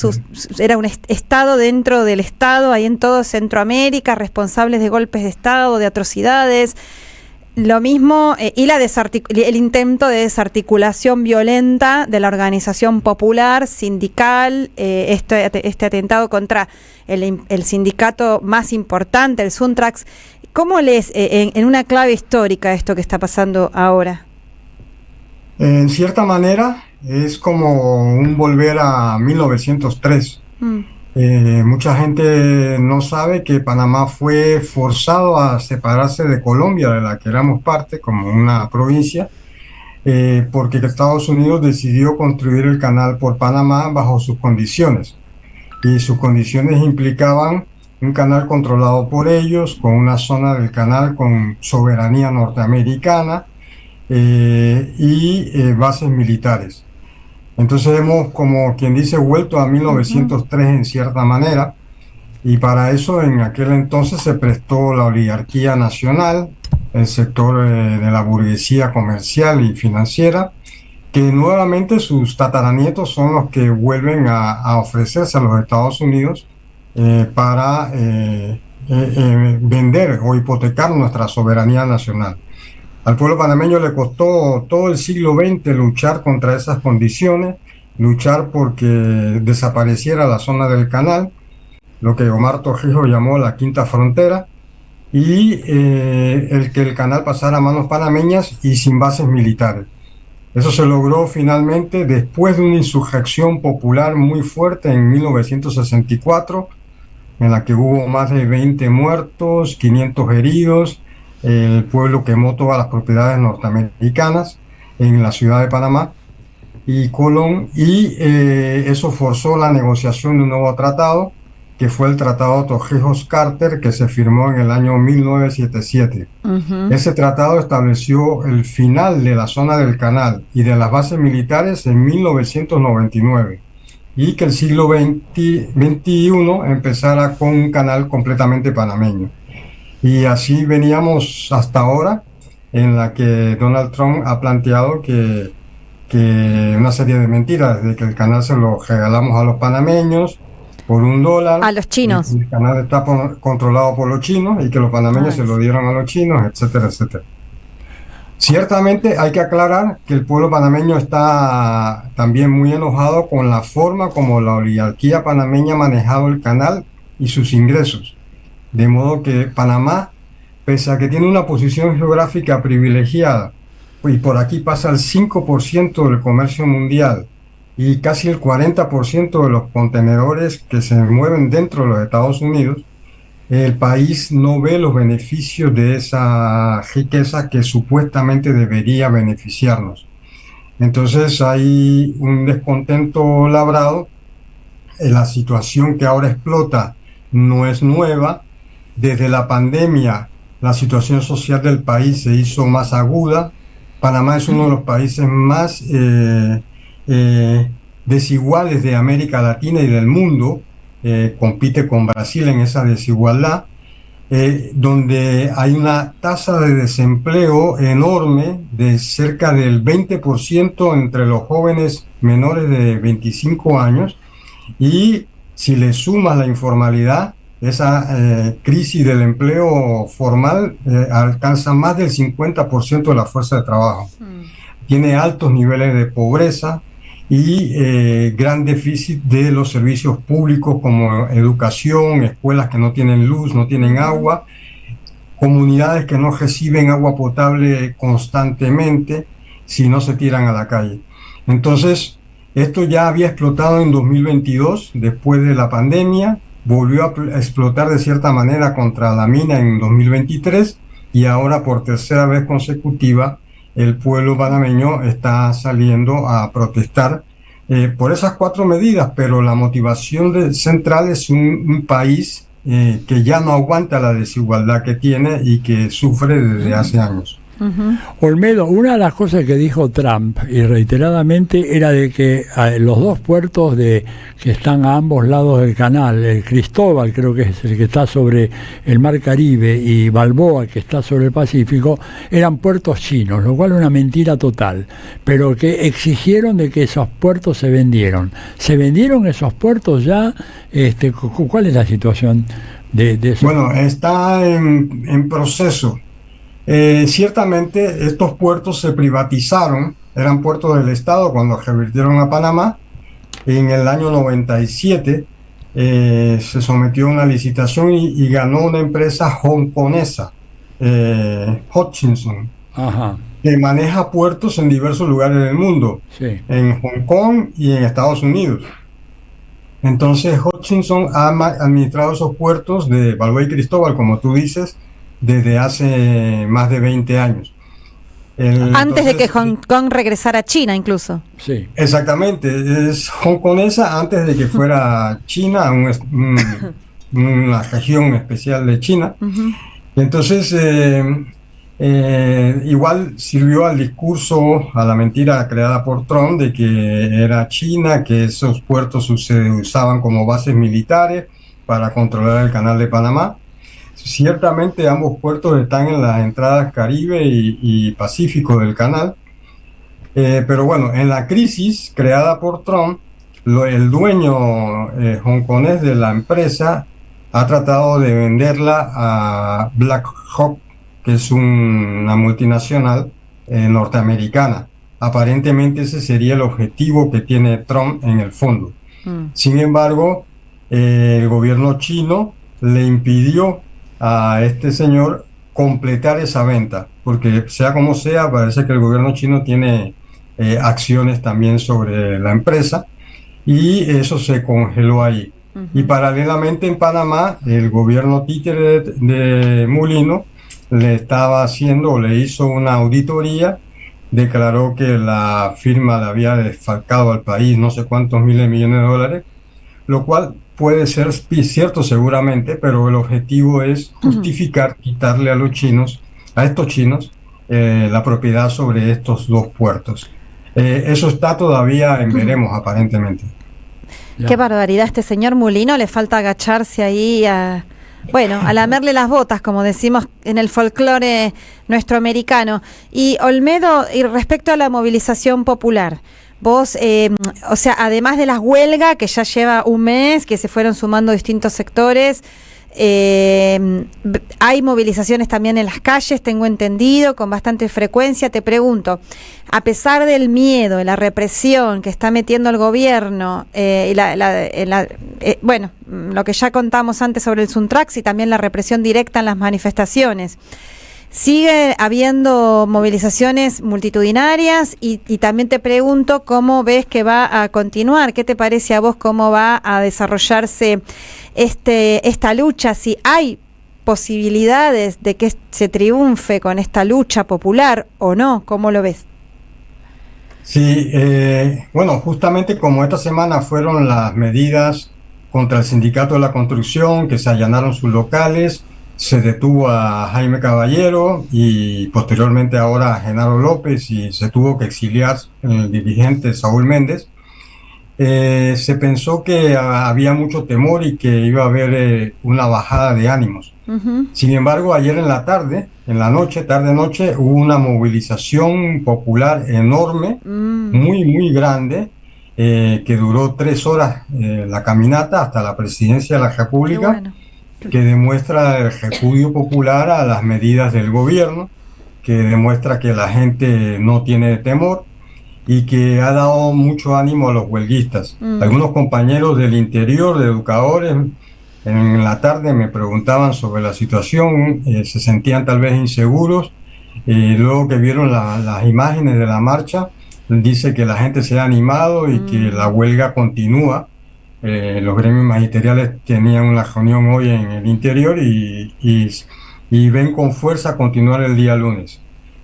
era un estado dentro del estado, ahí en todo Centroamérica, responsables de golpes de estado, de atrocidades. Lo mismo, y el intento de desarticulación violenta de la organización popular, sindical, este atentado contra el sindicato más importante, el Suntrax. ¿Cómo lees en una clave histórica esto que está pasando ahora? En cierta manera es como un volver a 1903. Mucha gente no sabe que Panamá fue forzado a separarse de Colombia, de la que éramos parte, como una provincia, porque Estados Unidos decidió construir el canal por Panamá bajo sus condiciones. Y sus condiciones implicaban un canal controlado por ellos, con una zona del canal con soberanía norteamericana y bases militares. Entonces hemos, como quien dice, vuelto a 1903 en cierta manera, y para eso en aquel entonces se prestó la oligarquía nacional, el sector de la burguesía comercial y financiera, que nuevamente sus tataranietos son los que vuelven a ofrecerse a los Estados Unidos para vender o hipotecar nuestra soberanía nacional. Al pueblo panameño le costó todo el siglo XX luchar contra esas condiciones, luchar porque desapareciera la zona del canal, lo que Omar Torrijos llamó la quinta frontera, y el que el canal pasara a manos panameñas y sin bases militares. Eso se logró finalmente después de una insurrección popular muy fuerte en 1964, en la que hubo más de 20 muertos, 500 heridos. El pueblo quemó todas las propiedades norteamericanas en la ciudad de Panamá y Colón, y eso forzó la negociación de un nuevo tratado, que fue el Tratado Torrijos-Carter, que se firmó en el año 1977. Ese tratado estableció el final de la zona del canal y de las bases militares en 1999, y que el siglo XXI empezara con un canal completamente panameño. Y así veníamos hasta ahora, en la que Donald Trump ha planteado que una serie de mentiras, de que el canal se lo regalamos a los panameños por $1. A los chinos. El canal está controlado por los chinos y que los panameños se lo dieron a los chinos, etcétera, etcétera. Ciertamente hay que aclarar que el pueblo panameño está también muy enojado con la forma como la oligarquía panameña ha manejado el canal y sus ingresos. De modo que Panamá, pese a que tiene una posición geográfica privilegiada, y por aquí pasa el 5% del comercio mundial y casi el 40% de los contenedores que se mueven dentro de los Estados Unidos, el país no ve los beneficios de esa riqueza que supuestamente debería beneficiarnos. Entonces hay un descontento labrado. La situación que ahora explota no es nueva. Desde la pandemia, la situación social del país se hizo más aguda. Panamá es uno de los países más desiguales de América Latina y del mundo. Compite con Brasil en esa desigualdad, donde hay una tasa de desempleo enorme de cerca del 20% entre los jóvenes menores de 25 años, y si le sumas la informalidad, esa crisis del empleo formal alcanza más del 50% de la fuerza de trabajo. Tiene altos niveles de pobreza y gran déficit de los servicios públicos como educación, escuelas que no tienen luz, no tienen agua, comunidades que no reciben agua potable constantemente si no se tiran a la calle. Entonces, esto ya había explotado en 2022, después de la pandemia, volvió a explotar de cierta manera contra la mina en 2023 y ahora por tercera vez consecutiva el pueblo panameño está saliendo a protestar por esas 4 medidas, pero la motivación central es un país que ya no aguanta la desigualdad que tiene y que sufre desde hace años. Olmedo, una de las cosas que dijo Trump y reiteradamente era de que los 2 puertos que están a ambos lados del canal, el Cristóbal creo que es el que está sobre el Mar Caribe y Balboa que está sobre el Pacífico, eran puertos chinos, lo cual es una mentira total, pero que exigieron de que esos puertos se vendieron. ¿Se vendieron esos puertos ya? ¿Cuál es la situación de eso? Bueno, está en proceso. Ciertamente estos puertos se privatizaron, eran puertos del Estado cuando revirtieron a Panamá. En el año 97 se sometió a una licitación y ganó una empresa hongkonesa, Hutchison, que maneja puertos en diversos lugares del mundo, en Hong Kong y en Estados Unidos. Entonces Hutchison ha administrado esos puertos de Balboa y Cristóbal, como tú dices, desde hace más de 20 años. Antes de que Hong Kong regresara a China incluso. Sí. Exactamente, es hongkonesa antes de que fuera China, una región especial de China. Entonces, igual sirvió al discurso, a la mentira creada por Trump de que era China, que esos puertos se usaban como bases militares para controlar el canal de Panamá. Ciertamente ambos puertos están en las entradas Caribe y Pacífico del canal, pero bueno, en la crisis creada por Trump, el dueño hongkonés de la empresa ha tratado de venderla a BlackRock, que es una multinacional norteamericana. Aparentemente ese sería el objetivo que tiene Trump en el fondo. Sin embargo, el gobierno chino le impidió a este señor completar esa venta, porque sea como sea, parece que el gobierno chino tiene acciones también sobre la empresa y eso se congeló ahí. Y paralelamente en Panamá, el gobierno títere de Mulino le hizo una auditoría, declaró que la firma le había desfalcado al país no sé cuántos miles de millones de dólares, lo cual puede ser cierto seguramente, pero el objetivo es justificar, quitarle a estos chinos, la propiedad sobre estos 2 puertos. Eso está todavía en veremos, aparentemente. Qué barbaridad, este señor Mulino, le falta agacharse ahí a lamerle las botas, como decimos en el folclore nuestro americano. Y Olmedo, y respecto a la movilización popular, vos, además de las huelgas, que ya lleva un mes, que se fueron sumando distintos sectores, hay movilizaciones también en las calles, tengo entendido, con bastante frecuencia. Te pregunto, a pesar del miedo, la represión que está metiendo el gobierno, lo que ya contamos antes sobre el Suntrax y también la represión directa en las manifestaciones, ¿sigue habiendo movilizaciones multitudinarias? Y también te pregunto cómo ves que va a continuar, ¿qué te parece a vos cómo va a desarrollarse esta lucha? Si hay posibilidades de que se triunfe con esta lucha popular o no, ¿cómo lo ves? Sí, justamente como esta semana fueron las medidas contra el sindicato de la construcción, que se allanaron sus locales, se detuvo a Jaime Caballero y posteriormente ahora a Genaro López y se tuvo que exiliar el dirigente Saúl Méndez. Se pensó que había mucho temor y que iba a haber una bajada de ánimos. Sin embargo, ayer en la tarde, tarde-noche, hubo una movilización popular enorme, muy grande, que duró 3 horas la caminata hasta la presidencia de la República, que demuestra el repudio popular a las medidas del gobierno, que demuestra que la gente no tiene temor y que ha dado mucho ánimo a los huelguistas. Algunos compañeros del interior, de educadores, En la tarde me preguntaban sobre la situación, se sentían tal vez inseguros. Luego que vieron las imágenes de la marcha, dice que la gente se ha animado y que la huelga continúa. Los gremios magisteriales tenían una reunión hoy en el interior y ven con fuerza continuar el día lunes.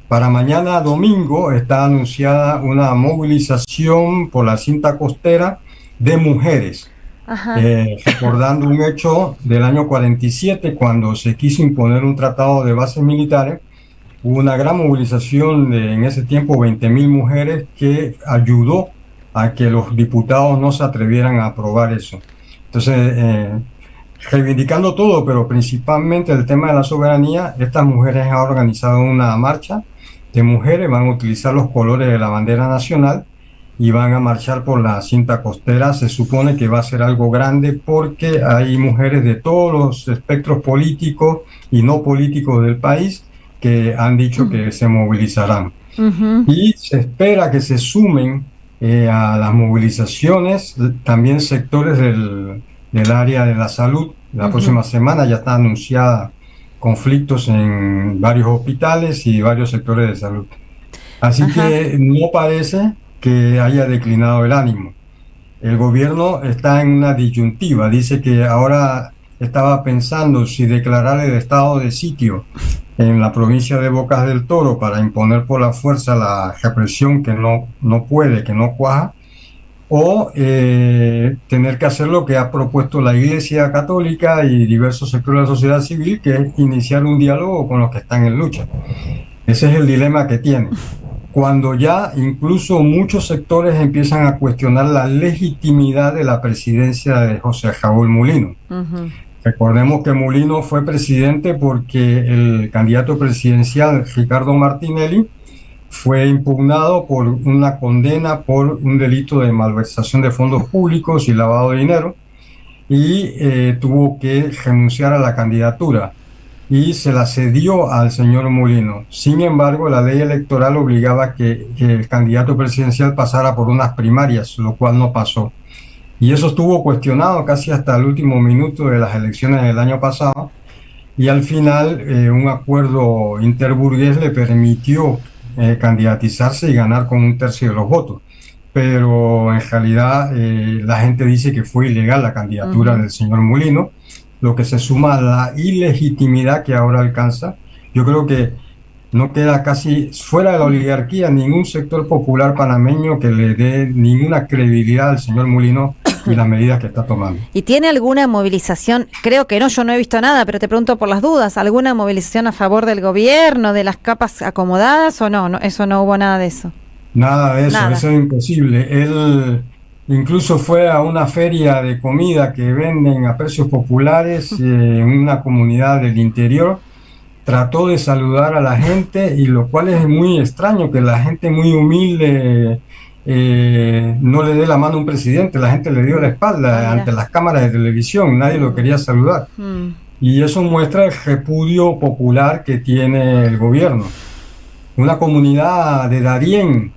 Para mañana domingo está anunciada una movilización por la cinta costera de mujeres, recordando un hecho del año 47, cuando se quiso imponer un tratado de bases militares. Hubo una gran movilización de, en ese tiempo, 20.000 mujeres, que ayudó a que los diputados no se atrevieran a aprobar eso. Entonces, reivindicando todo, pero principalmente el tema de la soberanía, estas mujeres han organizado una marcha de mujeres, van a utilizar los colores de la bandera nacional y van a marchar por la cinta costera. Se supone que va a ser algo grande porque hay mujeres de todos los espectros políticos y no políticos del país que han dicho que se movilizarán. Y se espera que se sumen a las movilizaciones también sectores del área de la salud. La próxima semana ya está anunciada conflictos en varios hospitales y varios sectores de salud. Así que no parece que haya declinado el ánimo. El gobierno está en una disyuntiva. Dice que ahora estaba pensando si declarar el estado de sitio en la provincia de Bocas del Toro para imponer por la fuerza la represión que no puede, que no cuaja, o tener que hacer lo que ha propuesto la Iglesia Católica y diversos sectores de la sociedad civil, que es iniciar un diálogo con los que están en lucha. Ese es el dilema que tiene. Cuando ya incluso muchos sectores empiezan a cuestionar la legitimidad de la presidencia de José Raúl Mulino. Recordemos que Mulino fue presidente porque el candidato presidencial Ricardo Martinelli fue impugnado por una condena por un delito de malversación de fondos públicos y lavado de dinero, y tuvo que renunciar a la candidatura y se la cedió al señor Mulino. Sin embargo, la ley electoral obligaba que el candidato presidencial pasara por unas primarias, lo cual no pasó. Y eso estuvo cuestionado casi hasta el último minuto de las elecciones del año pasado, y al final un acuerdo interburgués le permitió candidatizarse y ganar con 1/3 de los votos. Pero en realidad la gente dice que fue ilegal la candidatura del señor Mulino, lo que se suma a la ilegitimidad que ahora alcanza. Yo creo que no queda casi fuera de la oligarquía ningún sector popular panameño que le dé ninguna credibilidad al señor Mulino y las medidas que está tomando. ¿Y tiene alguna movilización? Creo que no, yo no he visto nada, pero te pregunto por las dudas. ¿Alguna movilización a favor del gobierno, de las capas acomodadas o no? Eso no hubo nada de eso. Nada de eso, eso es imposible. Él incluso fue a una feria de comida que venden a precios populares en una comunidad del interior. Trató de saludar a la gente, y lo cual es muy extraño que la gente muy humilde no le dé la mano a un presidente. La gente le dio la espalda ante las cámaras de televisión, nadie lo quería saludar. Y eso muestra el repudio popular que tiene el gobierno. Una comunidad de Darién,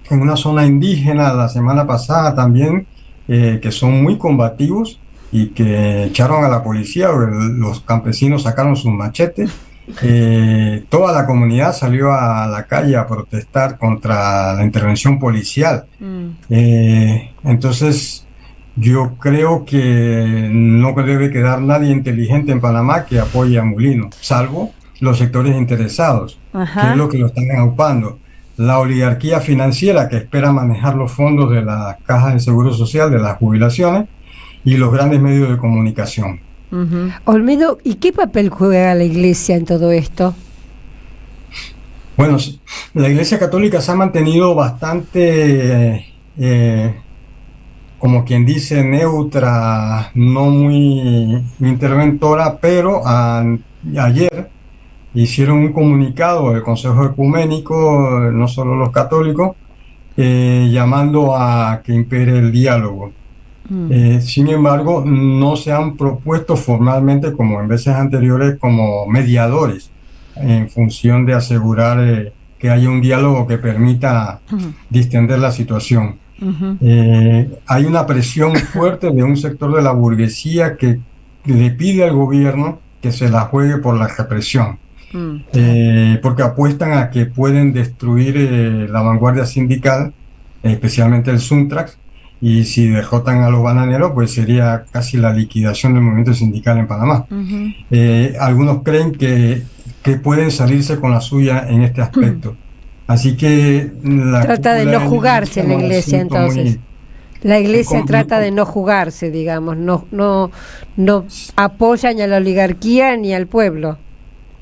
en una zona indígena, la semana pasada también, que son muy combativos y que echaron a la policía, los campesinos sacaron sus machetes. Toda la comunidad salió a la calle a protestar contra la intervención policial. Entonces yo creo que no debe quedar nadie inteligente en Panamá que apoye a Mulino, salvo los sectores interesados, que es lo que lo están aupando. La oligarquía financiera que espera manejar los fondos de las cajas de seguro social, de las jubilaciones, y los grandes medios de comunicación. Olmedo, ¿y qué papel juega la Iglesia en todo esto? Bueno, la Iglesia Católica se ha mantenido bastante, como quien dice, neutra, no muy interventora, pero ayer hicieron un comunicado del Consejo Ecuménico, no solo los católicos, llamando a que impere el diálogo. Sin embargo, no se han propuesto formalmente, como en veces anteriores, como mediadores en función de asegurar que haya un diálogo que permita distender la situación. Hay una presión fuerte de un sector de la burguesía que le pide al gobierno que se la juegue por la represión, porque apuestan a que pueden destruir la vanguardia sindical, especialmente el Suntrax, y si derrotan a los bananeros, pues sería casi la liquidación del movimiento sindical en Panamá. Algunos creen que pueden salirse con la suya en este aspecto. Así que trata de no jugarse la iglesia, entonces. La iglesia trata de no jugarse, digamos, no apoya ni a la oligarquía ni al pueblo.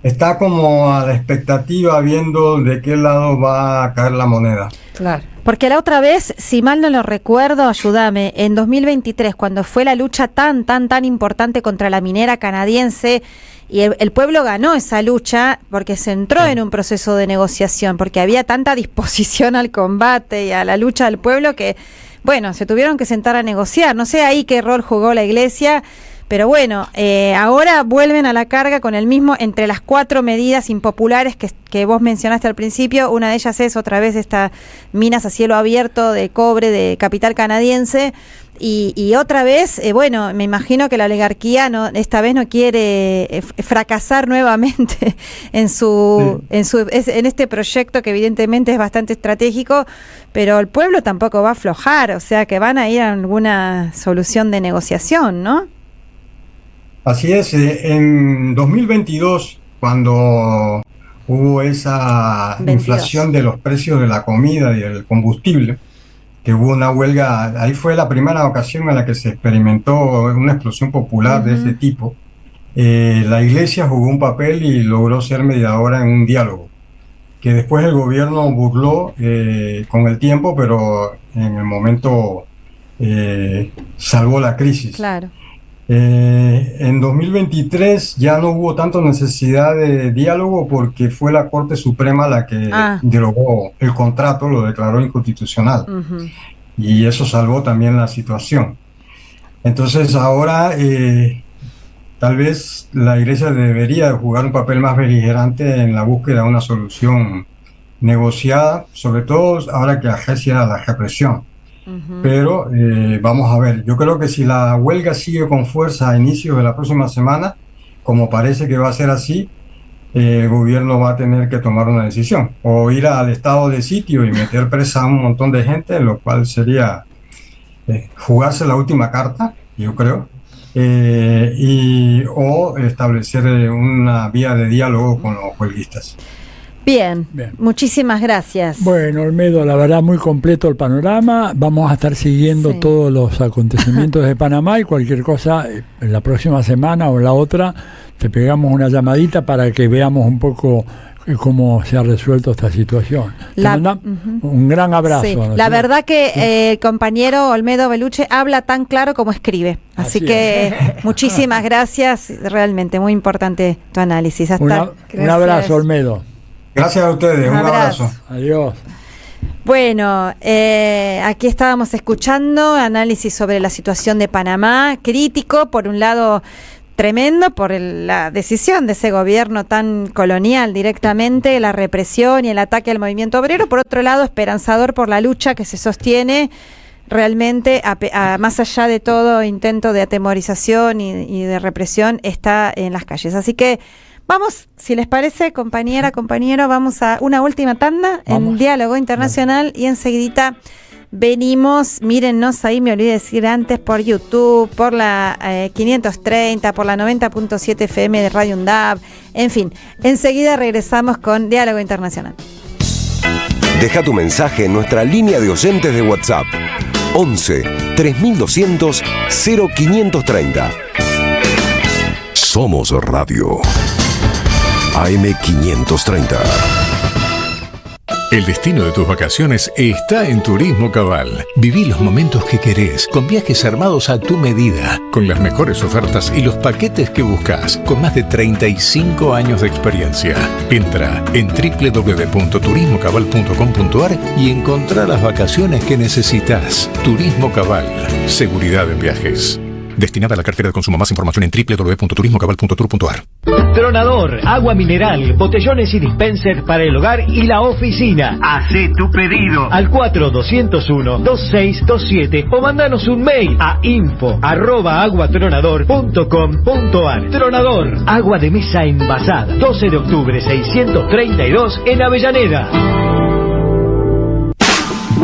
Está como a la expectativa viendo de qué lado va a caer la moneda. Claro. Porque la otra vez, si mal no lo recuerdo, ayúdame, en 2023, cuando fue la lucha tan importante contra la minera canadiense, y el pueblo ganó esa lucha porque se entró en un proceso de negociación, porque había tanta disposición al combate y a la lucha del pueblo que, bueno, se tuvieron que sentar a negociar. No sé ahí qué rol jugó la iglesia, pero bueno, ahora vuelven a la carga con el mismo, entre las 4 medidas impopulares que vos mencionaste al principio. Una de ellas es otra vez esta minas a cielo abierto de cobre de capital canadiense, y otra vez, bueno, me imagino que la oligarquía esta vez no quiere fracasar nuevamente en este proyecto que evidentemente es bastante estratégico, pero el pueblo tampoco va a aflojar, o sea que van a ir a alguna solución de negociación, ¿no? Así es, en 2022, cuando hubo esa inflación de los precios de la comida y del combustible, que hubo una huelga, ahí fue la primera ocasión en la que se experimentó una explosión popular de este tipo. La iglesia jugó un papel y logró ser mediadora en un diálogo, que después el gobierno burló con el tiempo, pero en el momento salvó la crisis. Claro. En 2023 ya no hubo tanto necesidad de diálogo porque fue la Corte Suprema la que derogó el contrato, lo declaró inconstitucional, y eso salvó también la situación. Entonces ahora tal vez la iglesia debería jugar un papel más beligerante en la búsqueda de una solución negociada, sobre todo ahora que arrecia la represión. Pero vamos a ver, yo creo que si la huelga sigue con fuerza a inicios de la próxima semana, como parece que va a ser así, el gobierno va a tener que tomar una decisión, o ir al estado de sitio y meter presa a un montón de gente, lo cual sería jugarse la última carta, yo creo, o establecer una vía de diálogo con los huelguistas. Bien, muchísimas gracias. Bueno, Olmedo, la verdad muy completo el panorama. Vamos a estar siguiendo todos los acontecimientos de Panamá, y cualquier cosa en la próxima semana o la otra te pegamos una llamadita para que veamos un poco cómo se ha resuelto esta situación. Un gran abrazo. Sí. La verdad que el compañero Olmedo Belluche habla tan claro como escribe. Así que muchísimas gracias, realmente muy importante tu análisis. Un abrazo, Olmedo. Gracias a ustedes, un abrazo. Adiós. Bueno, aquí estábamos escuchando análisis sobre la situación de Panamá, crítico, por un lado tremendo por la decisión de ese gobierno tan colonial directamente, la represión y el ataque al movimiento obrero, por otro lado esperanzador por la lucha que se sostiene realmente, más allá de todo intento de atemorización y de represión, está en las calles. Así que vamos, si les parece, compañera, compañero, vamos a una última tanda en Diálogo Internacional y enseguidita venimos. Mírennos ahí, me olvidé decir antes, por YouTube, por la 530, por la 90.7 FM de Radio UNDAB, en fin, enseguida regresamos con Diálogo Internacional. Deja tu mensaje en nuestra línea de oyentes de WhatsApp 11 3200 0530. Somos Radio AM530. El destino de tus vacaciones está en Turismo Cabal. Viví los momentos que querés, con viajes armados a tu medida, con las mejores ofertas y los paquetes que buscas, con más de 35 años de experiencia. Entra en www.turismocabal.com.ar y encontrá las vacaciones que necesitas. Turismo Cabal, seguridad en viajes. Destinada a la cartera de consumo. Más información en www.turismocabal.tour.ar. Tronador, agua mineral, botellones y dispensers para el hogar y la oficina. Hacé tu pedido al 4201-2627 o mandanos un mail a info@aguatronador.com.ar. Tronador, agua de mesa envasada. 12 de octubre 632 en Avellaneda.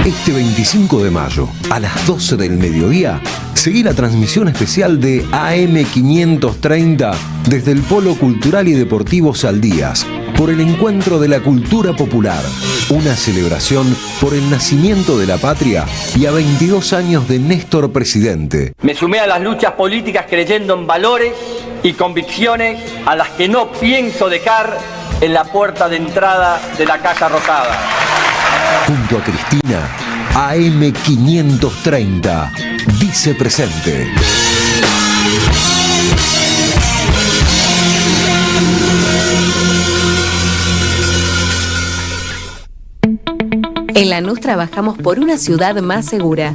Este 25 de mayo, a las 12 del mediodía, seguí la transmisión especial de AM530 desde el Polo Cultural y Deportivo Saldías, por el encuentro de la cultura popular, una celebración por el nacimiento de la patria y a 22 años de Néstor presidente. Me sumé a las luchas políticas creyendo en valores y convicciones a las que no pienso dejar en la puerta de entrada de la Casa Rosada. Junto a Cristina, AM530 dice presente. En Lanús trabajamos por una ciudad más segura.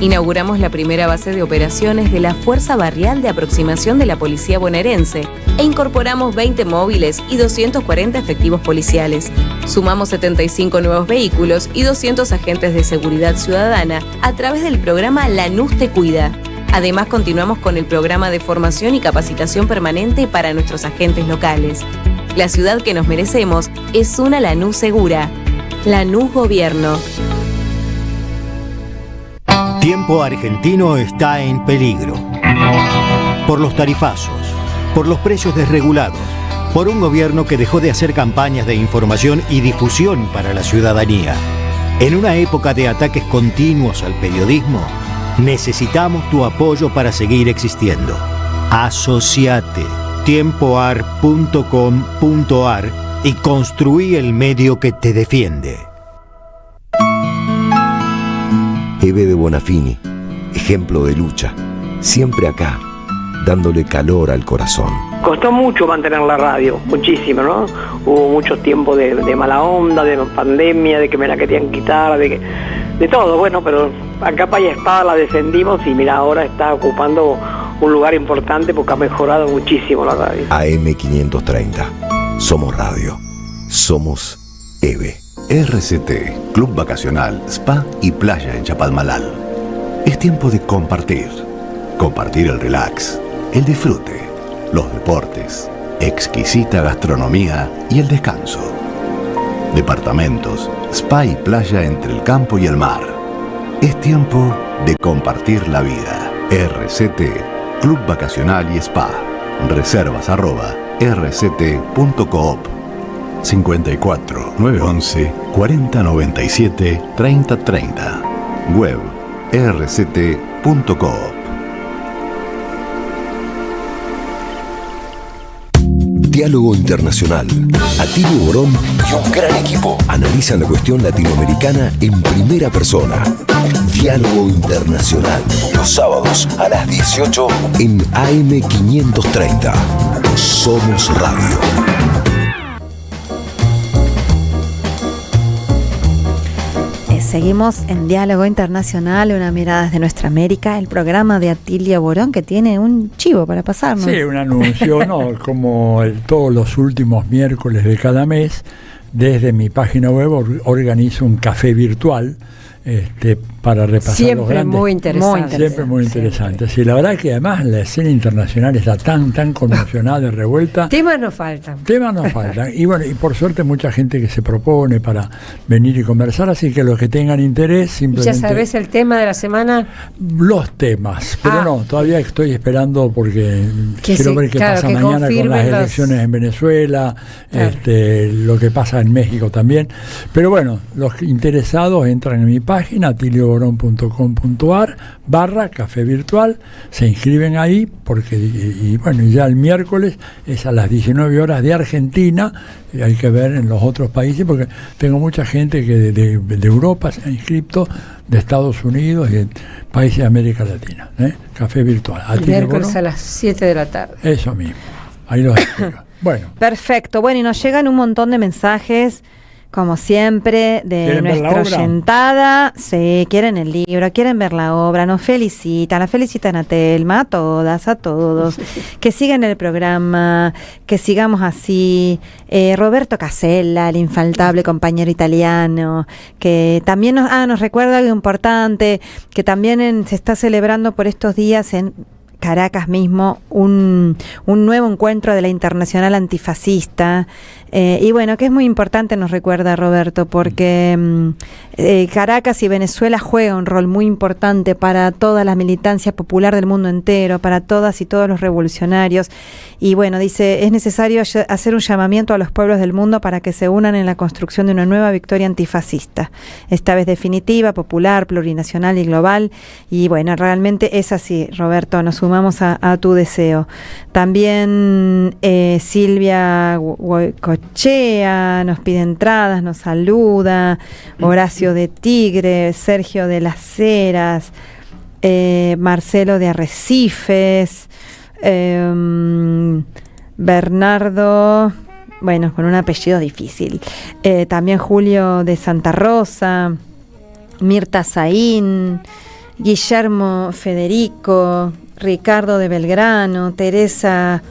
Inauguramos la primera base de operaciones de la Fuerza Barrial de Aproximación de la Policía Bonaerense e incorporamos 20 móviles y 240 efectivos policiales. Sumamos 75 nuevos vehículos y 200 agentes de seguridad ciudadana a través del programa Lanús Te Cuida. Además, continuamos con el programa de formación y capacitación permanente para nuestros agentes locales. La ciudad que nos merecemos es una Lanús segura. Lanús Gobierno. Tiempo argentino está en peligro. Por los tarifazos, por los precios desregulados, por un gobierno que dejó de hacer campañas de información y difusión para la ciudadanía. En una época de ataques continuos al periodismo, necesitamos tu apoyo para seguir existiendo. Asociate, tiempoar.com.ar y construí el medio que te defiende. Eve de Bonafini, ejemplo de lucha, siempre acá, dándole calor al corazón. Costó mucho mantener la radio, muchísimo, ¿no? Hubo mucho tiempo de mala onda, de pandemia, de que me la querían quitar, de todo, bueno, pero a capa y espada la defendimos y mira, ahora está ocupando un lugar importante porque ha mejorado muchísimo la radio. AM530, somos radio, somos Eve. RCT, Club Vacacional, Spa y Playa en Chapalmalal. Es tiempo de compartir. Compartir el relax, el disfrute, los deportes, exquisita gastronomía y el descanso. Departamentos, spa y playa entre el campo y el mar. Es tiempo de compartir la vida. RCT, Club Vacacional y Spa. Reservas @rct.coop. 54 911 4097 3030. Web rct.coop. Diálogo Internacional. Atilio Borón y un gran equipo analizan la cuestión latinoamericana en primera persona. Diálogo Internacional. Los sábados a las 18 en AM530. Somos Radio. Seguimos en Diálogo Internacional, una mirada desde nuestra América, el programa de Atilio Borón que tiene un chivo para pasarnos. Sí, un anuncio, ¿no? Como todos los últimos miércoles de cada mes, desde mi página web organizo un café virtual para repasar siempre los grandes. Muy interesante. Siempre muy interesante. Sí, la verdad que además la escena internacional está tan conmocionada y revuelta. Temas nos faltan. Y bueno, y por suerte mucha gente que se propone para venir y conversar, así que los que tengan interés simplemente... ¿Ya sabes el tema de la semana? Los temas, pero no, todavía estoy esperando porque quiero ver qué pasa mañana con las elecciones en Venezuela, lo que pasa en México también. Pero bueno, los interesados entran en mi página atilioborón.com.ar/café virtual, se inscriben ahí porque y ya el miércoles es a las 19 horas de Argentina, y hay que ver en los otros países porque tengo mucha gente que de Europa se ha inscrito, de Estados Unidos y de países de América Latina. Café virtual. Miércoles a las 7 de la tarde. Eso mismo. Ahí los explico. Bueno. Perfecto. Bueno, y nos llegan un montón de mensajes como siempre, de nuestra oyentada. Sí, quieren el libro, quieren ver la obra, nos felicitan, la felicitan a Telma, a todas, a todos, que sigan el programa, que sigamos así. Roberto Casella, el infaltable compañero italiano, que también nos recuerda algo importante, que también se está celebrando por estos días en Caracas mismo un nuevo encuentro de la Internacional Antifascista, y bueno, que es muy importante, nos recuerda Roberto, porque Caracas y Venezuela juegan un rol muy importante para toda la militancia popular del mundo entero, para todas y todos los revolucionarios, y bueno, dice, es necesario hacer un llamamiento a los pueblos del mundo para que se unan en la construcción de una nueva victoria antifascista, esta vez definitiva, popular, plurinacional y global, y bueno, realmente es así, Roberto, nos sumamos a tu deseo. También Silvia Cochea nos pide entradas, nos saluda, Horacio de Tigre, Sergio de las Heras, Marcelo de Arrecifes, Bernardo, bueno, con un apellido difícil, también Julio de Santa Rosa, Mirta Saín, Guillermo Federico, Ricardo de Belgrano, Teresa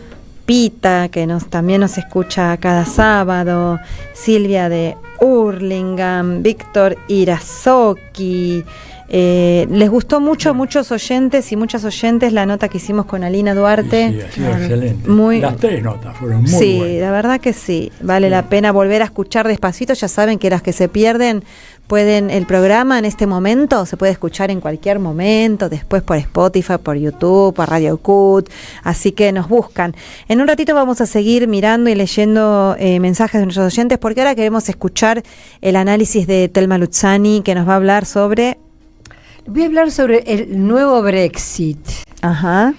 Pita, que también nos escucha cada sábado, Silvia de Hurlingham, Víctor Irazoki. Les gustó mucho a muchos oyentes y muchas oyentes la nota que hicimos con Alina Duarte. Sí, excelente. Las 3 notas fueron muy buenas. Sí, la verdad que sí. Vale la pena volver a escuchar despacito. Ya saben que las que se pierden el programa en este momento se puede escuchar en cualquier momento, después por Spotify, por YouTube, por Radio Cut, así que nos buscan. En un ratito vamos a seguir mirando y leyendo mensajes de nuestros oyentes, porque ahora queremos escuchar el análisis de Telma Luzzani, que nos va a hablar sobre... Voy a hablar sobre el nuevo Brexit. Ajá.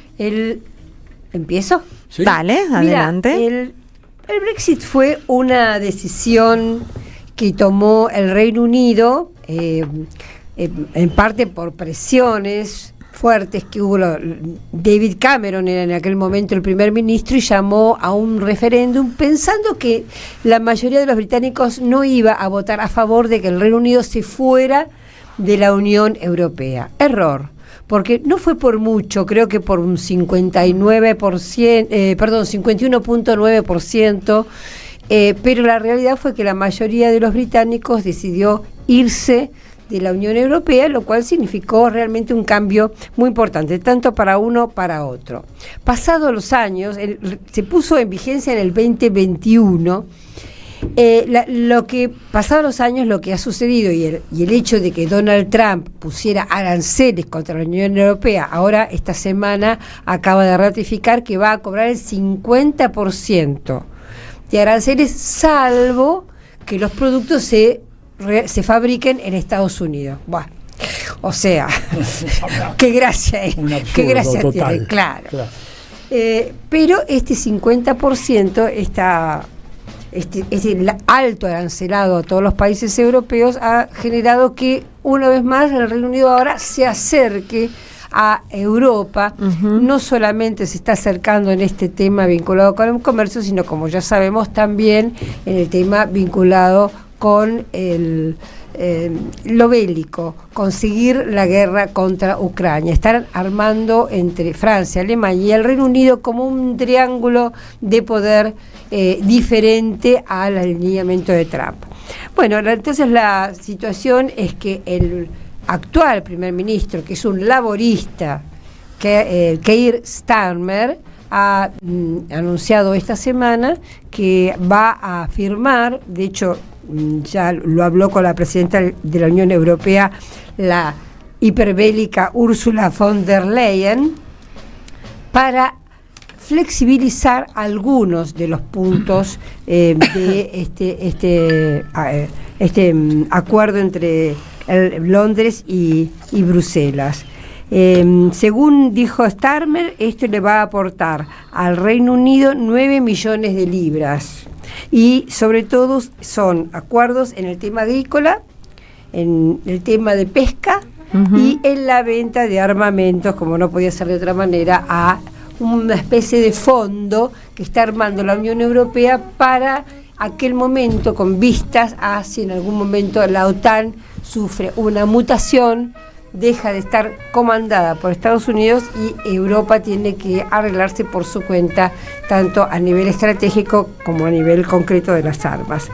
¿Empiezo? Sí. Dale, adelante. Mira, el Brexit fue una decisión que tomó el Reino Unido, en parte por presiones fuertes que hubo. David Cameron era en aquel momento el primer ministro y llamó a un referéndum pensando que la mayoría de los británicos no iba a votar a favor de que el Reino Unido se fuera de la Unión Europea. Error, porque no fue por mucho, creo que por un 51.9%, pero la realidad fue que la mayoría de los británicos decidió irse de la Unión Europea, lo cual significó realmente un cambio muy importante, tanto para uno para otro. Pasados los años, se puso en vigencia en el 2021, pasados los años, lo que ha sucedido y el hecho de que Donald Trump pusiera aranceles contra la Unión Europea, ahora esta semana acaba de ratificar que va a cobrar el 50% de aranceles, salvo que los productos se fabriquen en Estados Unidos. Bueno, o sea, qué gracia es, qué gracia total, tiene, claro. Pero este 50% este alto arancelado a todos los países europeos ha generado que una vez más el Reino Unido ahora se acerque a Europa. No solamente se está acercando en este tema vinculado con el comercio, sino, como ya sabemos, también en el tema vinculado con lo bélico, conseguir la guerra contra Ucrania. Están armando entre Francia, Alemania y el Reino Unido como un triángulo de poder diferente al alineamiento de Trump. Bueno, entonces la situación es que el actual primer ministro, que es un laborista, Keir Starmer, ha anunciado esta semana que va a firmar, de hecho ya lo habló con la presidenta de la Unión Europea, la hiperbélica Ursula von der Leyen, para flexibilizar algunos de los puntos de este acuerdo entre Londres y Bruselas. Según dijo Starmer, esto le va a aportar al Reino Unido 9 millones de libras, y sobre todo son acuerdos en el tema agrícola, en el tema de pesca y en la venta de armamentos, como no podía ser de otra manera, a una especie de fondo que está armando la Unión Europea para aquel momento con vistas a si en algún momento la OTAN sufre una mutación, deja de estar comandada por Estados Unidos y Europa tiene que arreglarse por su cuenta, tanto a nivel estratégico como a nivel concreto de las armas.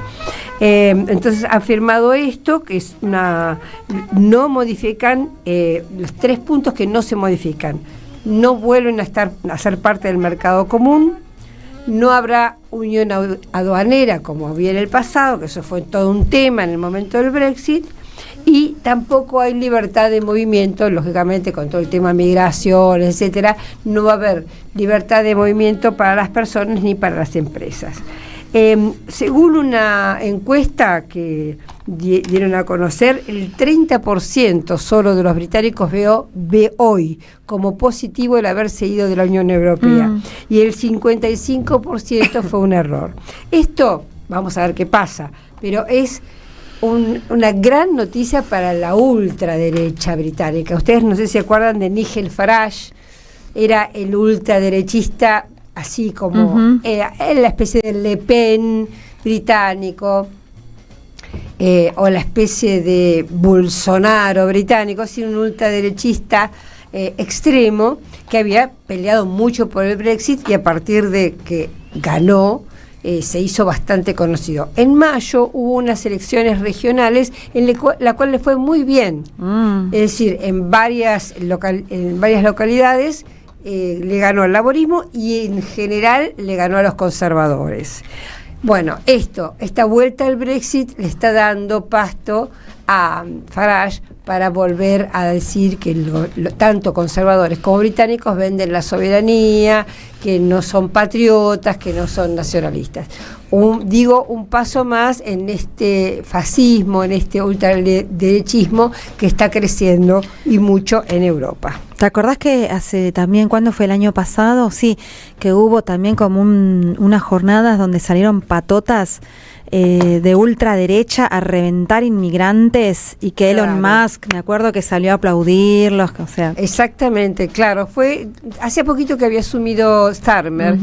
Entonces han firmado esto, que es no modifican los 3 puntos que no se modifican. No vuelven a ser parte del mercado común, no habrá unión aduanera como había en el pasado, que eso fue todo un tema en el momento del Brexit, y tampoco hay libertad de movimiento, lógicamente con todo el tema migración, etcétera, no va a haber libertad de movimiento para las personas ni para las empresas. Según una encuesta que dieron a conocer, el 30% solo de los británicos ve hoy como positivo el haberse ido de la Unión Europea y el 55% fue un error. Esto, vamos a ver qué pasa, pero es una gran noticia para la ultraderecha británica. Ustedes no sé si se acuerdan de Nigel Farage, era el ultraderechista, así como era la especie de Le Pen británico, o la especie de Bolsonaro británico, así un ultraderechista extremo que había peleado mucho por el Brexit y a partir de que ganó, se hizo bastante conocido. En mayo hubo unas elecciones regionales en la cual le fue muy bien. Es decir, en varias localidades le ganó al laborismo y en general le ganó a los conservadores. Bueno, esta vuelta al Brexit le está dando pasto a Farage para volver a decir que tanto conservadores como británicos venden la soberanía, que no son patriotas, que no son nacionalistas. Un paso más en este fascismo, en este ultraderechismo que está creciendo y mucho en Europa. ¿Te acordás que hace también, cuándo fue el año pasado? Sí, que hubo también como unas jornadas donde salieron patotas de ultraderecha a reventar inmigrantes y que Elon Musk, me acuerdo que salió a aplaudirlos, o sea. Exactamente, claro, fue hace poquito que había asumido Starmer,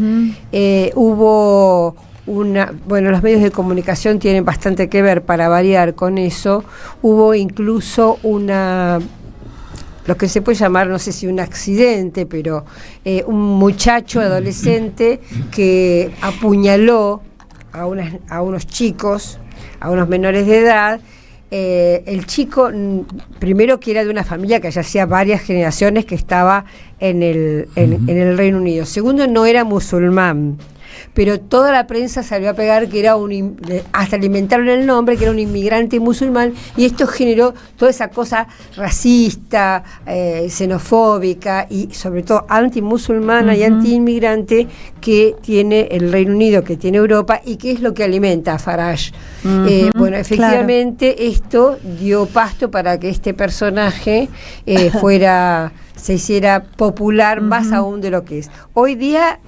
hubo los medios de comunicación tienen bastante que ver para variar con eso, hubo incluso lo que se puede llamar, no sé si un accidente, pero un muchacho adolescente que apuñaló a unos chicos, a unos menores de edad. El chico, primero que era de una familia que ya hacía varias generaciones que estaba en el Reino Unido. Segundo, no era musulmán, pero toda la prensa salió a pegar que era hasta le inventaron el nombre, que era un inmigrante musulmán, y esto generó toda esa cosa racista, xenofóbica y sobre todo antimusulmana y antiinmigrante que tiene el Reino Unido, que tiene Europa, y que es lo que alimenta a Farage. Bueno, efectivamente esto dio pasto para que este personaje se hiciera popular más aún de lo que es. Hoy día,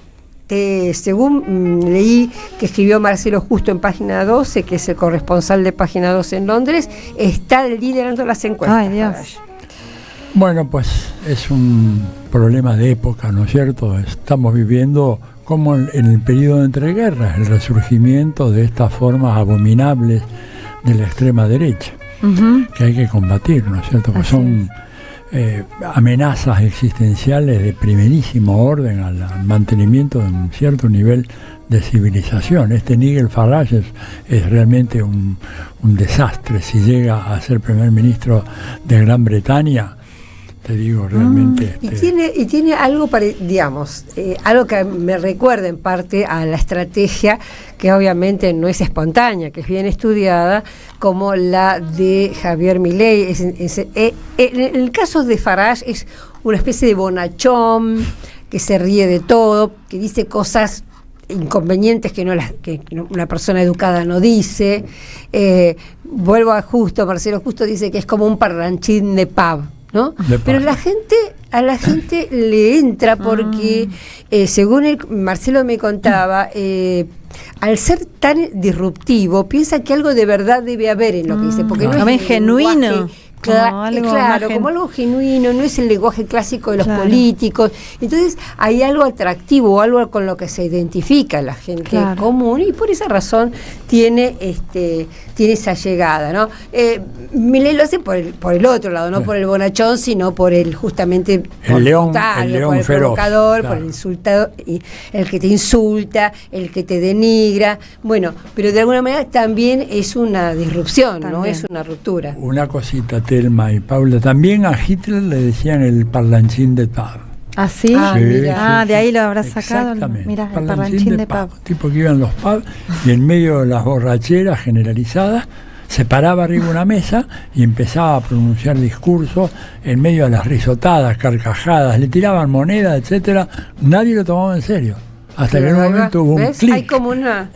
según leí que escribió Marcelo Justo en Página 12, que es el corresponsal de Página 12 en Londres, está liderando las encuestas. Ay, Dios. Bueno, pues es un problema de época, ¿no es cierto? Estamos viviendo como en el periodo de entreguerras, el resurgimiento de estas formas abominables de la extrema derecha, que hay que combatir, ¿no es cierto? Pues son amenazas existenciales de primerísimo orden al mantenimiento de un cierto nivel de civilización. Nigel Farage es realmente un desastre. Si llega a ser primer ministro de Gran Bretaña, te digo, realmente... Y tiene algo, digamos, algo que me recuerda en parte a la estrategia que obviamente no es espontánea, que es bien estudiada, como la de Javier Milei. En el caso de Farage es una especie de bonachón, que se ríe de todo, que dice cosas inconvenientes que una persona educada no dice. Vuelvo a Marcelo Justo dice que es como un parlanchín de pub, ¿no? Pero a la gente le entra porque, según Marcelo me contaba, al ser tan disruptivo, piensa que algo de verdad debe haber en lo que dice, porque no es genuino. Como algo genuino, no es el lenguaje clásico de los políticos. Entonces hay algo atractivo, algo con lo que se identifica la gente común, y por esa razón tiene esa llegada, ¿no? Milei lo hace por el otro lado, no por el bonachón, sino por el justamente el león por el feroz, provocador, por el insultado, el que te insulta, el que te denigra. Bueno, pero de alguna manera también es una disrupción, ¿no? Es una ruptura. Una cosita, Telma y Paula, también a Hitler le decían el parlanchín de pub. ¿Ah, sí? De ahí lo habrás sacado. Mira, el parlanchín de pub. Tipo que iban los pubs y en medio de las borracheras generalizadas se paraba arriba de una mesa y empezaba a pronunciar discursos en medio de las risotadas, carcajadas, le tiraban monedas, etcétera. Nadie lo tomaba en serio. Hasta que en un momento hubo un clic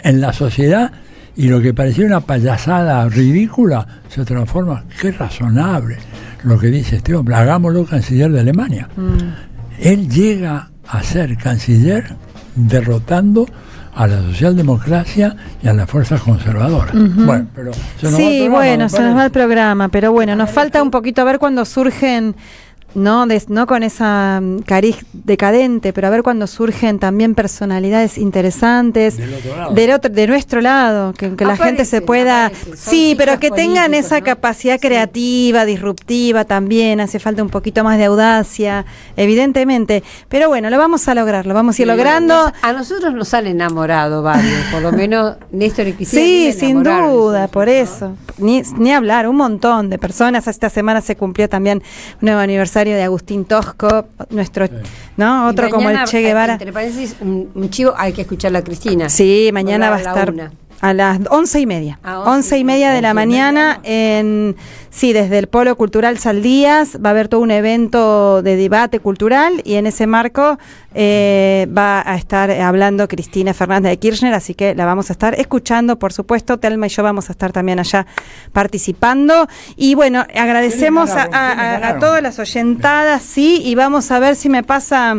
en la sociedad y lo que parecía una payasada ridícula se transforma. Qué razonable lo que dice este hombre, hagámoslo canciller de Alemania. Él llega a ser canciller derrotando a la socialdemocracia y a las fuerzas conservadoras. Bueno, pero se nos va el programa, pero bueno, nos falta un poquito ver cuándo surgen, no con esa cariz decadente, pero a ver cuando surgen también personalidades interesantes de nuestro lado, que la gente se pueda, pero que tengan esa capacidad creativa, disruptiva también. Hace falta un poquito más de audacia, evidentemente, pero bueno, lo vamos a lograr, lo vamos a ir logrando. A nosotros nos han enamorado varios, por lo menos Néstor y Cristina. Sí, sin duda, por eso, ni hablar, un montón de personas. Esta semana se cumplió también un nuevo aniversario de Agustín Tosco, nuestro, ¿no? Otro como el Che Guevara. Entre paréntesis, un chivo, hay que escucharla a Cristina. Sí, mañana va a estar a las 11:30. 11:30 de la mañana, desde el Polo Cultural Saldías, va a haber todo un evento de debate cultural y en ese marco va a estar hablando Cristina Fernández de Kirchner, así que la vamos a estar escuchando, por supuesto. Telma y yo vamos a estar también allá participando. Y bueno, agradecemos a todas las oyentadas, y vamos a ver si me pasa.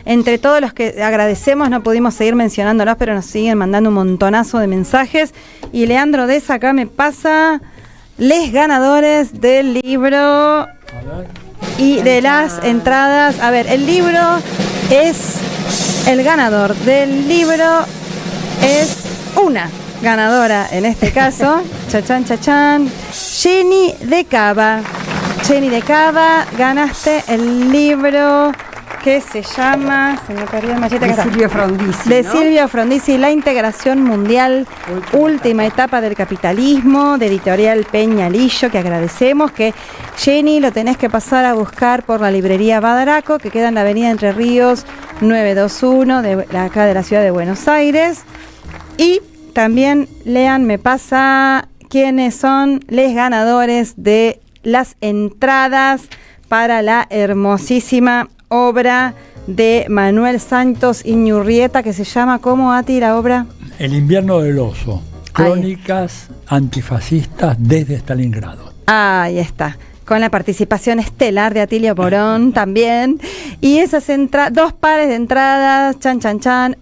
Entre todos los que agradecemos, no pudimos seguir mencionándolos, pero nos siguen mandando un montonazo de mensajes. Y Leandro Deza acá me pasa les ganadores del libro y de las entradas. A ver, el ganador del libro es una ganadora en este caso. Chachán. Jenny de Cava. Ganaste el libro que se llama, se me perdió el machete, de Silvio Frondizi, de Silvio Frondizi, La integración mundial, última etapa del capitalismo, de Editorial Peñalillo, que agradecemos. Que Jenny lo tenés que pasar a buscar por la librería Badaraco, que queda en la avenida Entre Ríos 921, acá de la ciudad de Buenos Aires. Y también me pasa quiénes son los ganadores de las entradas para la hermosísima obra de Manuel Santos Iñurrieta, que se llama, ¿cómo, Ati, la obra? El invierno del oso, crónicas antifascistas desde Stalingrado. Ahí está, con la participación estelar de Atilio Borón también. Y esas dos pares de entradas,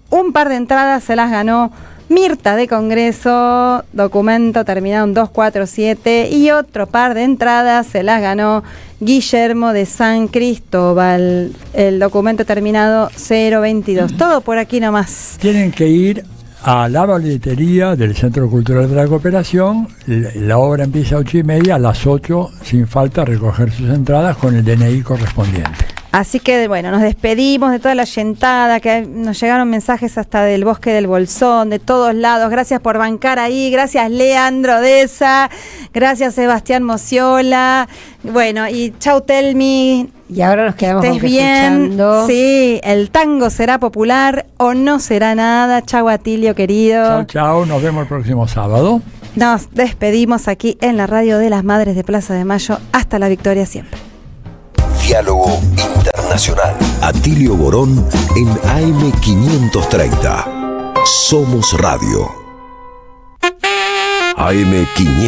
un par de entradas se las ganó Mirta de Congreso, documento terminado en 247, y otro par de entradas se las ganó Guillermo de San Cristóbal, el documento terminado 022. Todo por aquí nomás. Tienen que ir a la boletería del Centro Cultural de la Cooperación. La obra empieza a 8:30, a las 8 sin falta recoger sus entradas con el DNI correspondiente. Así que bueno, nos despedimos de toda la oyentada, que nos llegaron mensajes hasta del Bosque del Bolsón, de todos lados. Gracias por bancar ahí, gracias Leandro Deza, gracias Sebastián Mociola. Bueno, y chau Telmi. Y ahora nos quedamos escuchando. Sí, el tango será popular o no será nada. Chau Atilio querido. Chau, nos vemos el próximo sábado. Nos despedimos aquí en la radio de las Madres de Plaza de Mayo. Hasta la victoria siempre. Diálogo Internacional. Atilio Borón en AM530. Somos Radio. AM530.